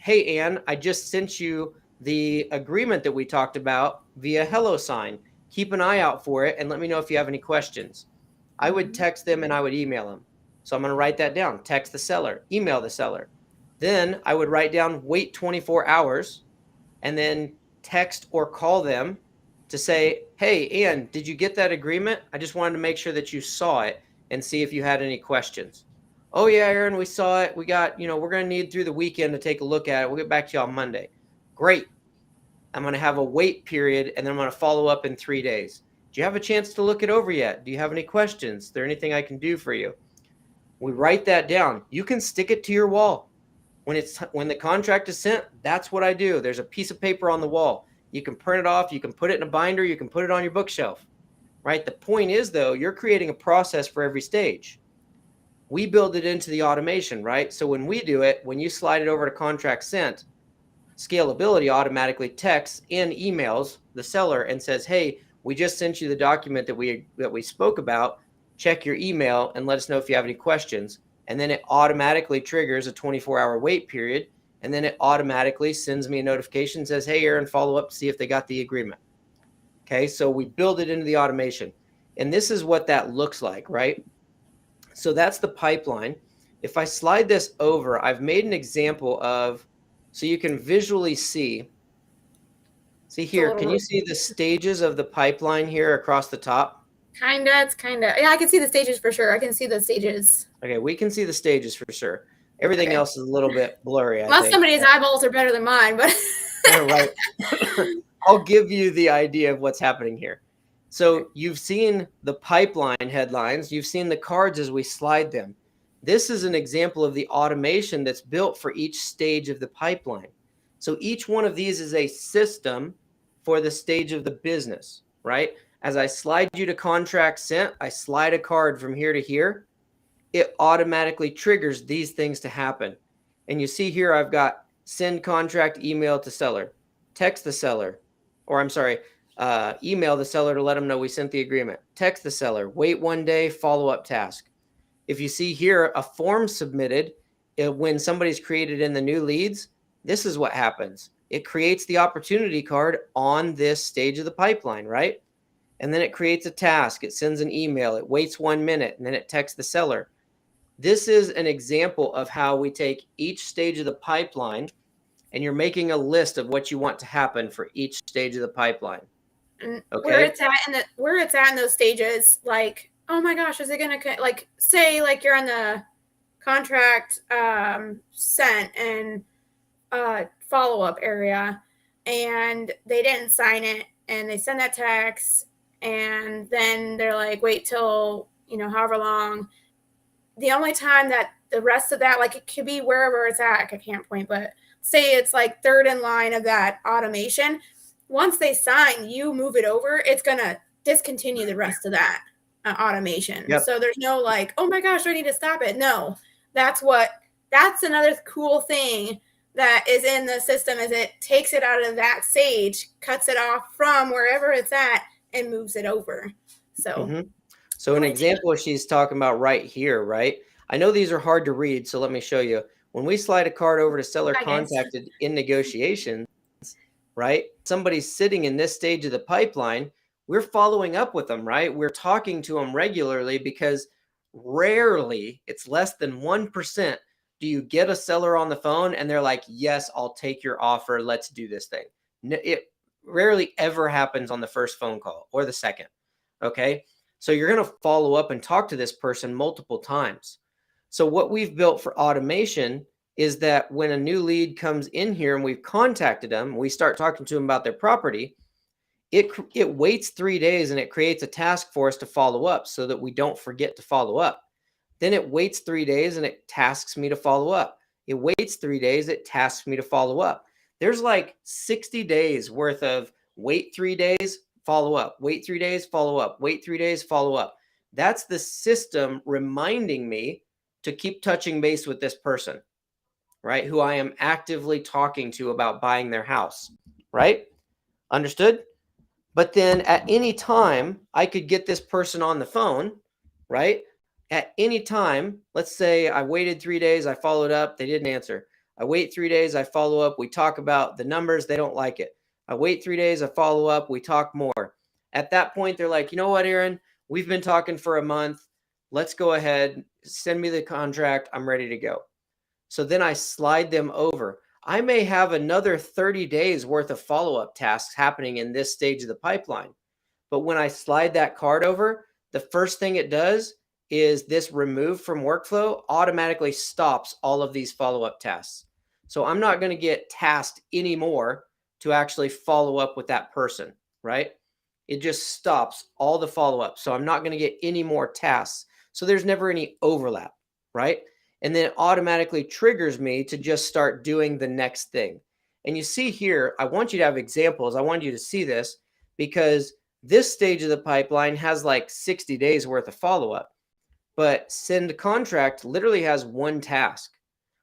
Ann, I just sent you the agreement that we talked about via HelloSign. Keep an eye out for it and let me know if you have any questions. I would text them and I would email them. So I'm going to write that down. Text the seller, email the seller. Then I would write down, wait 24 hours, and then text or call them to say, hey, Ann, did you get that agreement? I just wanted to make sure that you saw it and see if you had any questions. Oh, yeah, Aaron, we saw it. We got, we're going to need through the weekend to take a look at it. We'll get back to you on Monday. Great. I'm going to have a wait period, and then I'm going to follow up in 3 days. Do you have a chance to look it over yet? Do you have any questions? Is there anything I can do for you? We write that down. You can stick it to your wall. When the contract is sent, that's what I do. There's a piece of paper on the wall. You can print it off. You can put it in a binder. You can put it on your bookshelf, right? The point is, though, you're creating a process for every stage. We build it into the automation, right? So when we do it, when you slide it over to contract sent, Scalability automatically texts and emails the seller and says, hey, we just sent you the document that we spoke about. Check your email and let us know if you have any questions. And then it automatically triggers a 24-hour wait period. And then it automatically sends me a notification, says, hey, Aaron, follow up to see if they got the agreement. Okay, so we build it into the automation. And this is what that looks like, right? So that's the pipeline. If I slide this over, I've made an example of, so you can visually see here, can you see the stages of the pipeline here across the top? It's yeah, I can see the stages for sure. I can see the stages. Okay, we can see the stages for sure. Everything else is a little bit blurry. Unless somebody's eyeballs are better than mine, but yeah, right. I'll give you the idea of what's happening here. So you've seen the pipeline headlines. You've seen the cards as we slide them. This is an example of the automation that's built for each stage of the pipeline. So each one of these is a system for the stage of the business, right? As I slide you to contract sent, I slide a card from here to here. It automatically triggers these things to happen. And you see here, I've got send contract email to seller, text the seller, or I'm sorry, email the seller to let them know we sent the agreement, text the seller, wait 1 day, follow-up task. If you see here, a form submitted, when somebody's created in the new leads, this is what happens. It creates the opportunity card on this stage of the pipeline, right? And then it creates a task. It sends an email. It waits 1 minute, and then it texts the seller. This is an example of how we take each stage of the pipeline, and you're making a list of what you want to happen for each stage of the pipeline. Okay. Where it's at in those stages, like, oh my gosh, is it gonna, like, say like you're on the contract sent and follow-up area, and they didn't sign it, and they send that text, and then they're like, wait till, however long. The only time that the rest of that, like, it could be wherever it's at, I can't point, but say it's like third in line of that automation. Once they sign, you move it over, it's going to discontinue the rest of that automation. Yep. So there's no like, oh my gosh, I need to stop it. No, that's another cool thing that is in the system, is it takes it out of that stage, cuts it off from wherever it's at, and moves it over. So, So an example she's talking about right here, right? I know these are hard to read, so let me show you. When we slide a card over to seller contacted in negotiations, right? Somebody's sitting in this stage of the pipeline. We're following up with them, right? We're talking to them regularly, because rarely, it's less than 1%, do you get a seller on the phone and they're like, yes, I'll take your offer. Let's do this thing. It rarely ever happens on the first phone call or the second. Okay. So you're going to follow up and talk to this person multiple times. So what we've built for automation is that when a new lead comes in here and we've contacted them, we start talking to them about their property, it waits 3 days and it creates a task for us to follow up so that we don't forget to follow up. Then it waits 3 days and it tasks me to follow up. It waits 3 days, it tasks me to follow up. There's like 60 days worth of wait 3 days, follow up, wait 3 days, follow up, wait 3 days, follow up. That's the system reminding me to keep touching base with this person, right? Who I am actively talking to about buying their house, right? Understood? But then at any time, I could get this person on the phone, right? At any time, let's say I waited 3 days, I followed up, they didn't answer. I wait 3 days, I follow up, we talk about the numbers, they don't like it. I wait 3 days, I follow up, we talk more. At that point, they're like, you know what, Aaron, we've been talking for a month. Let's go ahead, send me the contract, I'm ready to go. So then I slide them over. I may have another 30 days worth of follow-up tasks happening in this stage of the pipeline. But when I slide that card over, the first thing it does is this remove from workflow automatically stops all of these follow-up tasks. So I'm not going to get tasked anymore to actually follow up with that person, right? It just stops all the follow-up. So I'm not going to get any more tasks. So there's never any overlap, right? And then it automatically triggers me to just start doing the next thing. And you see here, I want you to have examples. I want you to see this, because this stage of the pipeline has like 60 days worth of follow-up. But send contract literally has one task.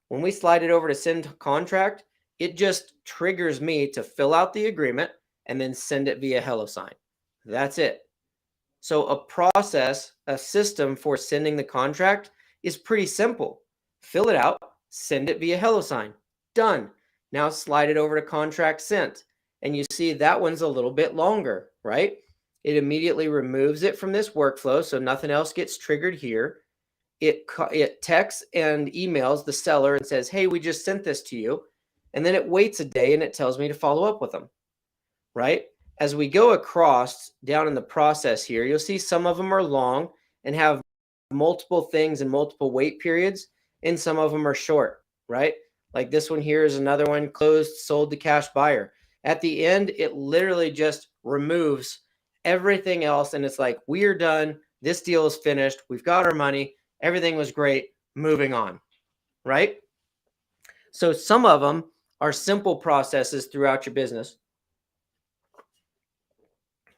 When we slide it over to send contract, it just triggers me to fill out the agreement and then send it via HelloSign. That's it. So a process, a system for sending the contract is pretty simple. Fill it out, send it via HelloSign. Done. Now slide it over to contract sent. And you see that one's a little bit longer, right? It immediately removes it from this workflow, so nothing else gets triggered here. It texts and emails the seller and says, hey, we just sent this to you. And then it waits a day and it tells me to follow up with them, right? As we go across down in the process here, you'll see some of them are long and have multiple things and multiple wait periods, and some of them are short, right? Like this one here is another one, closed, sold to cash buyer. At the end, it literally just removes everything else, and it's like, we are done. This deal is finished. We've got our money. Everything was great. Moving on, right? So some of them are simple processes throughout your business.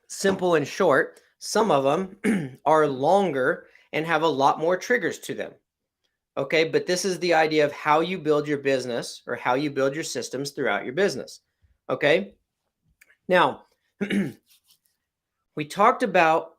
Simple and short. Some of them are longer and have a lot more triggers to them. Okay, but this is the idea of how you build your business or how you build your systems throughout your business. Okay, now we talked about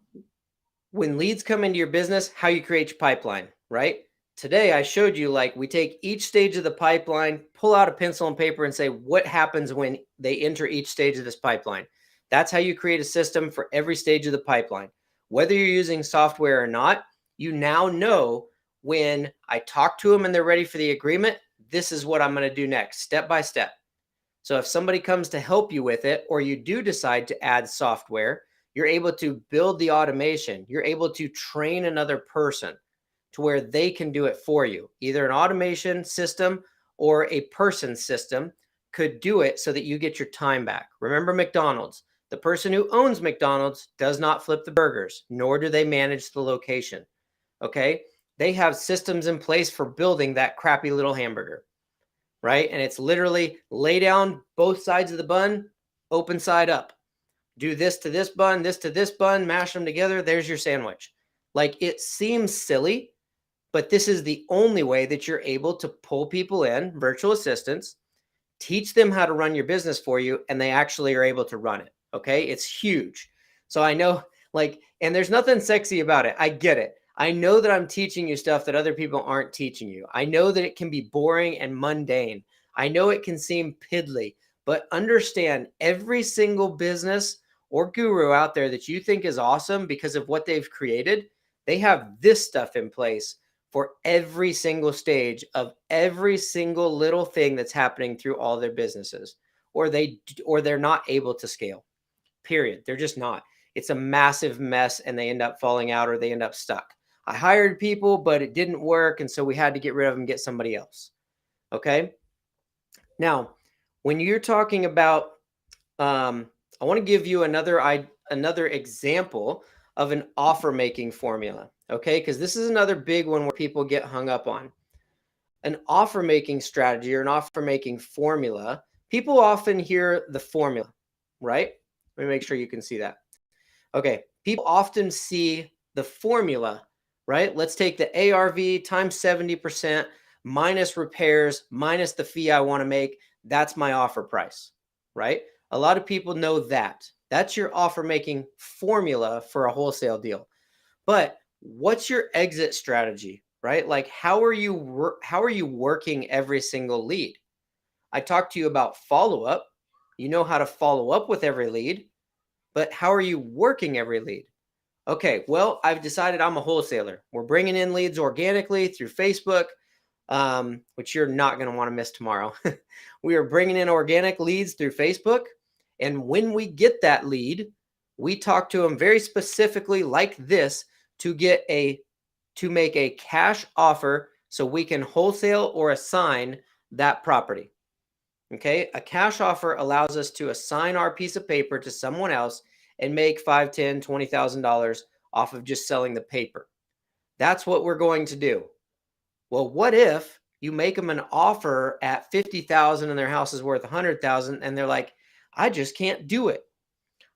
when leads come into your business, how you create your pipeline, right? Today, I showed you like we take each stage of the pipeline, pull out a pencil and paper and say, what happens when they enter each stage of this pipeline? That's how you create a system for every stage of the pipeline. Whether you're using software or not, you now know when I talk to them and they're ready for the agreement, this is what I'm going to do next, step by step. So if somebody comes to help you with it, or you do decide to add software, you're able to build the automation. You're able to train another person to where they can do it for you. Either an automation system or a person system could do it so that you get your time back. Remember McDonald's. The person who owns McDonald's does not flip the burgers, nor do they manage the location. Okay? They have systems in place for building that crappy little hamburger, right? And it's literally lay down both sides of the bun, open side up. Do this to this bun, this to this bun, mash them together. There's your sandwich. Like, it seems silly, but this is the only way that you're able to pull people in, virtual assistants, teach them how to run your business for you, and they actually are able to run it. Okay. It's huge. So I know, like, and there's nothing sexy about it. I get it. I know that I'm teaching you stuff that other people aren't teaching you. I know that it can be boring and mundane. I know it can seem piddly, but understand every single business or guru out there that you think is awesome because of what they've created, they have this stuff in place for every single stage of every single little thing that's happening through all their businesses, or they're not able to scale. Period. They're just not. It's a massive mess and they end up falling out or they end up stuck. I hired people, but it didn't work. And so we had to get rid of them and get somebody else. Okay. Now, when you're talking about, I want to give you another example of an offer making formula. Okay. Because this is another big one where people get hung up on. An offer making strategy or an offer making formula. People often hear the formula, right? Let me make sure you can see that. Okay. People often see the formula, right? Let's take the ARV times 70% minus repairs, minus the fee I want to make. That's my offer price, right? A lot of people know that. That's your offer making formula for a wholesale deal. But what's your exit strategy, right? Like, how are you working every single lead? I talked to you about follow-up. You know how to follow up with every lead, but how are you working every lead? Okay, well, I've decided I'm a wholesaler. We're bringing in leads organically through Facebook, which you're not going to want to miss tomorrow. We are bringing in organic leads through Facebook. And when we get that lead, we talk to them very specifically like this to make a cash offer so we can wholesale or assign that property. Okay, a cash offer allows us to assign our piece of paper to someone else and make $5,000, $10,000, $20,000 off of just selling the paper. That's what we're going to do. Well, what if you make them an offer at $50,000 and their house is worth $100,000 and they're like, I just can't do it.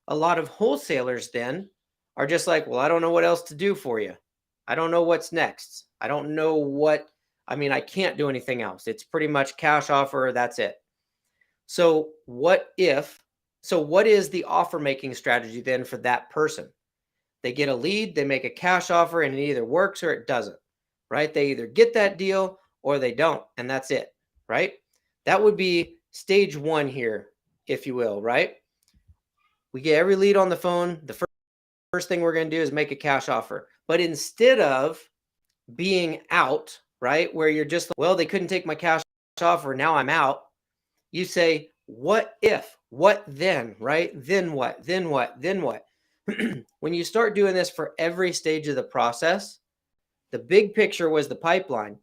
A lot of wholesalers then are just like, well, I don't know what else to do for you. I don't know what's next. I don't know I can't do anything else. It's pretty much cash offer. That's it. So what is the offer making strategy then for that person? They get a lead, they make a cash offer, and it either works or it doesn't, right? They either get that deal or they don't, and that's it, right? That would be stage one here, if you will, right? We get every lead on the phone. The first thing we're going to do is make a cash offer. But instead of being out, right, where you're just, well, they couldn't take my cash offer, now I'm out. You say, what if, what then, right? Then what, then what, then what? When you start doing this for every stage of the process, the big picture was the pipeline.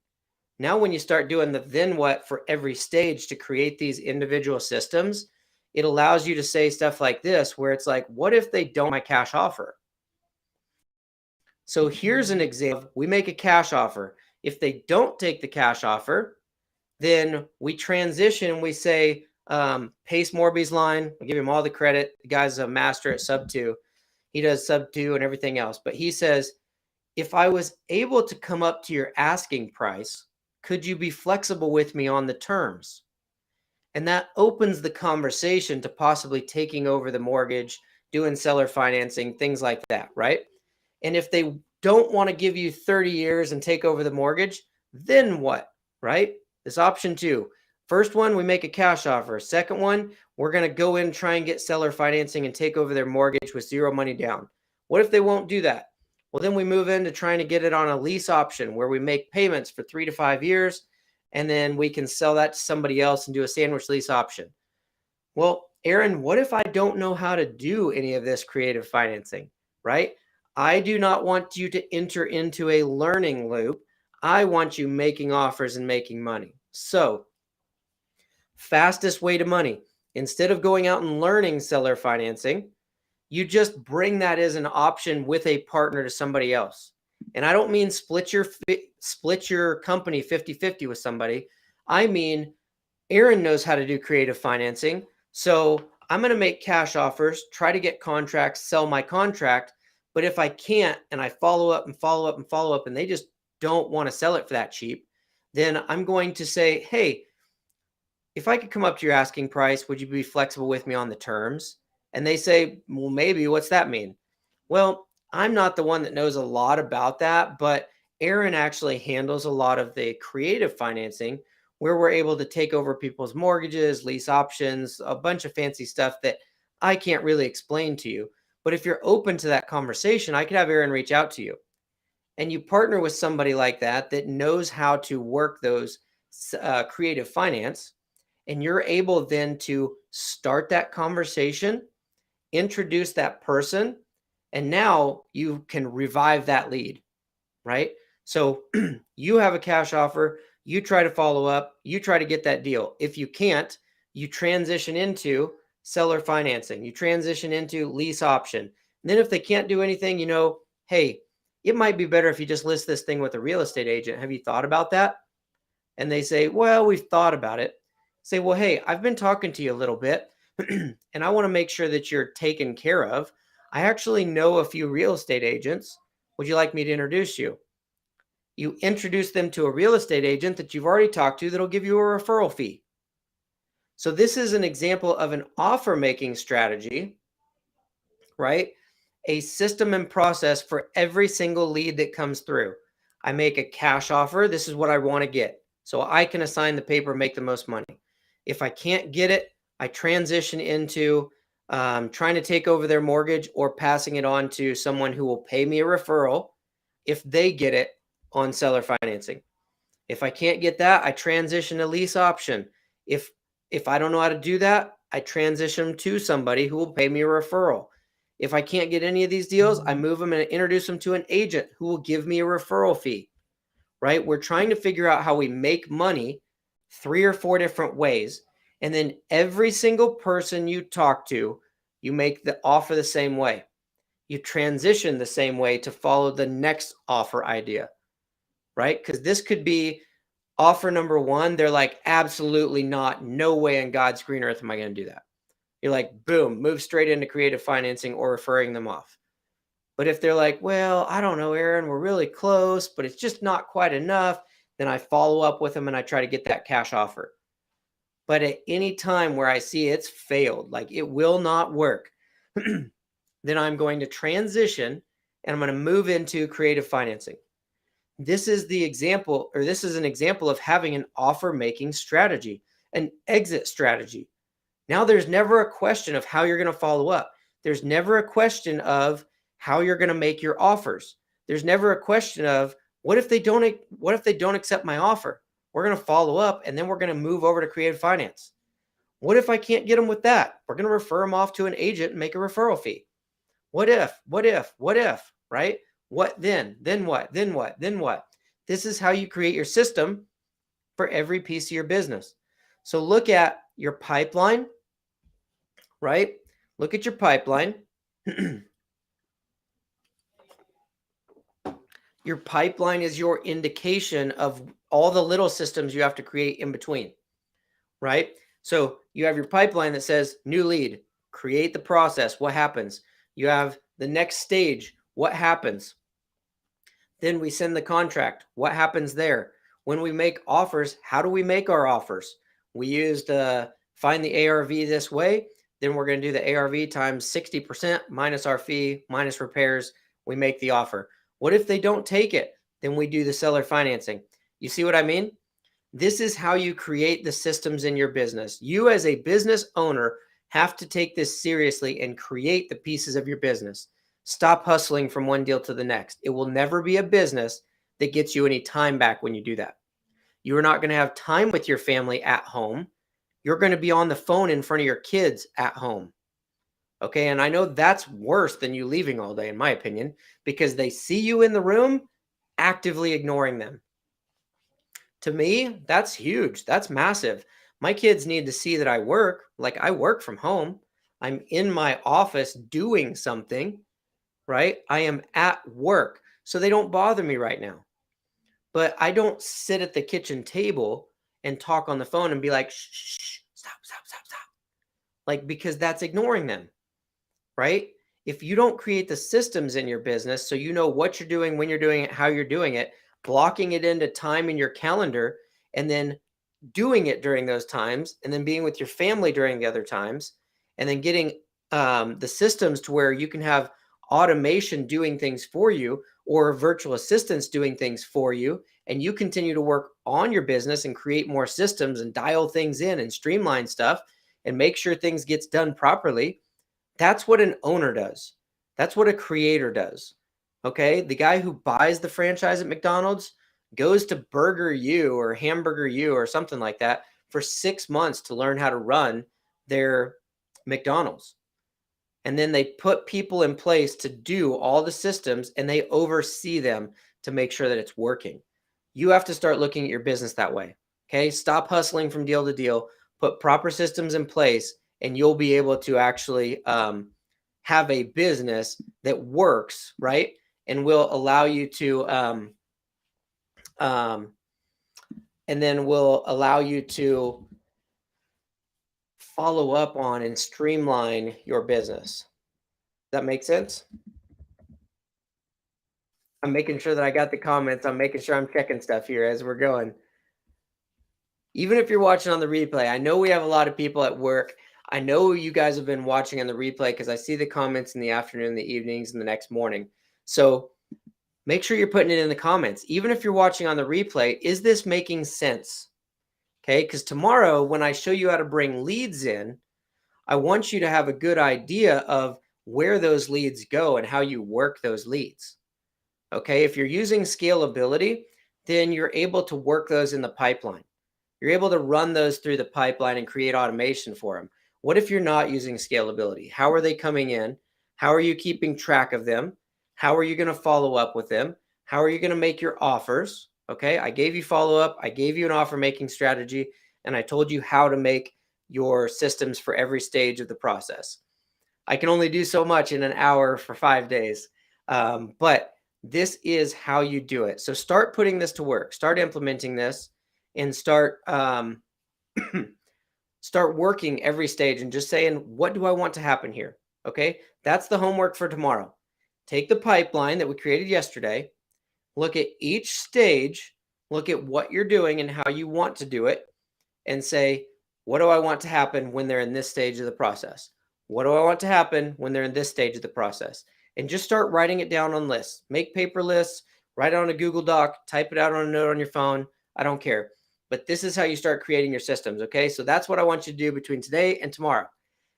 Now, when you start doing the then what for every stage to create these individual systems, it allows you to say stuff like this, where it's like, what if they don't my cash offer? So here's an example. We make a cash offer. If they don't take the cash offer, then we transition and we say, Pace Morby's line, I'll give him all the credit. The guy's a master at sub 2. He does sub 2 and everything else. But he says, if I was able to come up to your asking price, could you be flexible with me on the terms? And that opens the conversation to possibly taking over the mortgage, doing seller financing, things like that, right? And if they don't want to give you 30 years and take over the mortgage, then what, right? This option 2. First one, we make a cash offer. Second one, we're going to go in and try and get seller financing and take over their mortgage with zero money down. What if they won't do that? Well, then we move into trying to get it on a lease option where we make payments for 3 to 5 years, and then we can sell that to somebody else and do a sandwich lease option. Well, Aaron, what if I don't know how to do any of this creative financing, right? I do not want you to enter into a learning loop. I want you making offers and making money. So, fastest way to money. Instead of going out and learning seller financing, you just bring that as an option with a partner to somebody else. And I don't mean split your company 50-50 with somebody. I mean, Aaron knows how to do creative financing. So I'm going to make cash offers, try to get contracts, sell my contract. But if I can't, and I follow up and follow up and follow up, and they just don't want to sell it for that cheap, then I'm going to say, hey, if I could come up to your asking price, would you be flexible with me on the terms? And they say, well, maybe. What's that mean? Well, I'm not the one that knows a lot about that, but Aaron actually handles a lot of the creative financing where we're able to take over people's mortgages, lease options, a bunch of fancy stuff that I can't really explain to you. But if you're open to that conversation, I could have Aaron reach out to you. And you partner with somebody like that that knows how to work those creative finance. And you're able then to start that conversation, introduce that person, and now you can revive that lead, right? So you have a cash offer, you try to follow up, you try to get that deal. If you can't, you transition into seller financing, you transition into lease option. And then if they can't do anything, hey, it might be better if you just list this thing with a real estate agent. Have you thought about that? And they say, well, we've thought about it. Say, well, hey, I've been talking to you a little bit, and I want to make sure that you're taken care of. I actually know a few real estate agents. Would you like me to introduce you? You introduce them to a real estate agent that you've already talked to that'll give you a referral fee. So this is an example of an offer making strategy, right? A system and process for every single lead that comes through. I make a cash offer. This is what I want to get. So I can assign the paper, make the most money. If I can't get it, I transition into trying to take over their mortgage or passing it on to someone who will pay me a referral if they get it on seller financing. If I can't get that, I transition to lease option. If I don't know how to do that, I transition them to somebody who will pay me a referral. If I can't get any of these deals, I move them and introduce them to an agent who will give me a referral fee, right? We're trying to figure out how we make money 3 or 4 different ways. And then every single person you talk to, you make the offer the same way. You transition the same way to follow the next offer idea, right? Because this could be offer number 1. They're like, absolutely not. No way in God's green earth am I going to do that. You're like, boom, move straight into creative financing or referring them off. But if they're like, well, I don't know, Aaron, we're really close, but it's just not quite enough, then I follow up with them and I try to get that cash offer. But at any time where I see it's failed, like it will not work, then I'm going to transition and I'm going to move into creative financing. This is the example, or this is an example of having an offer making strategy, an exit strategy. Now there's never a question of how you're going to follow up. There's never a question of how you're going to make your offers. There's never a question of what if they don't accept my offer? We're going to follow up and then we're going to move over to creative finance. What if I can't get them with that? We're going to refer them off to an agent and make a referral fee. What if, right? What then? Then what? Then what? Then what? This is how you create your system for every piece of your business. So look at your pipeline, right? Look at your pipeline. Your pipeline is your indication of all the little systems you have to create in between, right? So you have your pipeline that says new lead, create the process. What happens? You have the next stage. What happens? Then we send the contract. What happens there? When we make offers, how do we make our offers? We used find the ARV this way. Then we're going to do the ARV times 60% minus our fee, minus repairs. We make the offer. What if they don't take it? Then we do the seller financing. You see what I mean? This is how you create the systems in your business. You as a business owner have to take this seriously and create the pieces of your business. Stop hustling from one deal to the next. It will never be a business that gets you any time back when you do that. You are not going to have time with your family at home. You're going to be on the phone in front of your kids at home. Okay. And I know that's worse than you leaving all day, in my opinion, because they see you in the room actively ignoring them. To me, that's huge. That's massive. My kids need to see that I work. Like, I work from home. I'm in my office doing something, right? I am at work. So they don't bother me right now. But I don't sit at the kitchen table and talk on the phone and be like, shh, shh, shh, stop, stop, stop, stop. Like, because that's ignoring them, right? If you don't create the systems in your business so you know what you're doing, when you're doing it, how you're doing it, blocking it into time in your calendar, and then doing it during those times, and then being with your family during the other times, and then getting the systems to where you can have automation doing things for you or virtual assistants doing things for you, and you continue to work on your business and create more systems and dial things in and streamline stuff and make sure things gets done properly. That's what an owner does. That's what a creator does. Okay. The guy who buys the franchise at McDonald's goes to Burger U or Hamburger U or something like that for 6 months to learn how to run their McDonald's. And then they put people in place to do all the systems and they oversee them to make sure that it's working. You have to start looking at your business that way. Okay. Stop hustling from deal to deal, put proper systems in place, and you'll be able to actually have a business that works, right? And will allow you to, and then will allow you to follow up on and streamline your business. Does that make sense? I'm making sure that I got the comments. I'm making sure I'm checking stuff here as we're going. Even if you're watching on the replay, I know we have a lot of people at work. I know you guys have been watching on the replay because I see the comments in the afternoon, the evenings, and the next morning. So make sure you're putting it in the comments. Even if you're watching on the replay, is this making sense? Okay, because tomorrow when I show you how to bring leads in, I want you to have a good idea of where those leads go and how you work those leads. Okay, if you're using scalability, then you're able to work those in the pipeline. You're able to run those through the pipeline and create automation for them. What if you're not using scalability? How are they coming in? How are you keeping track of them? How are you going to follow up with them? How are you going to make your offers? Okay, I gave you follow up. I gave you an offer making strategy, and I told you how to make your systems for every stage of the process. I can only do so much in an hour for 5 days, but this is how you do it. So start putting this to work. Start implementing this, and start start working every stage and just saying, what do I want to happen here? Okay, that's the homework for tomorrow. Take the pipeline that we created yesterday, look at each stage, look at what you're doing and how you want to do it, and say, what do I want to happen when they're in this stage of the process? What do I want to happen when they're in this stage of the process? And just start writing it down on lists. Make paper lists, write it on a Google Doc, type it out on a note on your phone. I don't care. But this is how you start creating your systems, okay? So that's what I want you to do between today and tomorrow,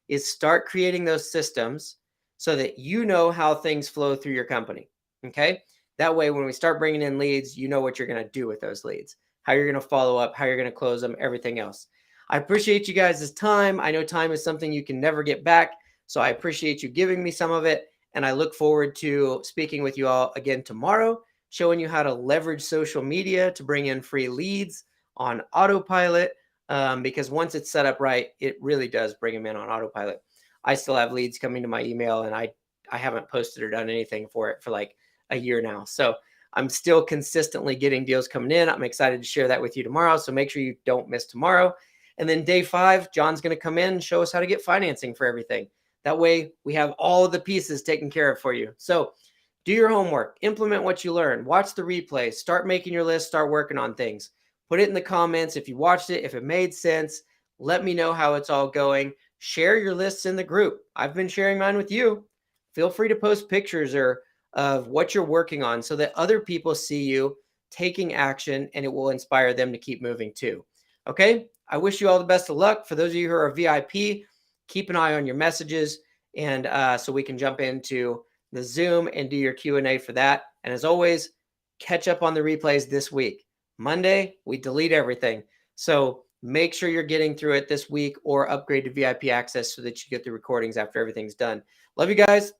is start creating those systems so that you know how things flow through your company, okay? That way, when we start bringing in leads, you know what you're going to do with those leads, how you're going to follow up, how you're going to close them, everything else. I appreciate you guys' time. I know time is something you can never get back, so I appreciate you giving me some of it, and I look forward to speaking with you all again tomorrow, showing you how to leverage social media to bring in free leads on autopilot, because once it's set up right, it really does bring them in on autopilot. I still have leads coming to my email, and I haven't posted or done anything for it for like a year now. So I'm still consistently getting deals coming in. I'm excited to share that with you tomorrow. So make sure you don't miss tomorrow. And then day 5, John's going to come in and show us how to get financing for everything. That way we have all of the pieces taken care of for you. So do your homework, implement what you learn, watch the replays, start making your list, start working on things. Put it in the comments if you watched it, if it made sense. Let me know how it's all going. Share your lists in the group. I've been sharing mine with you. Feel free to post pictures of what you're working on so that other people see you taking action, and it will inspire them to keep moving too. Okay, I wish you all the best of luck. For those of you who are VIP, keep an eye on your messages, and so we can jump into the Zoom and do your Q&A for that. And as always, catch up on the replays this week. Monday, we delete everything. So make sure you're getting through it this week or upgrade to VIP access so that you get the recordings after everything's done. Love you guys.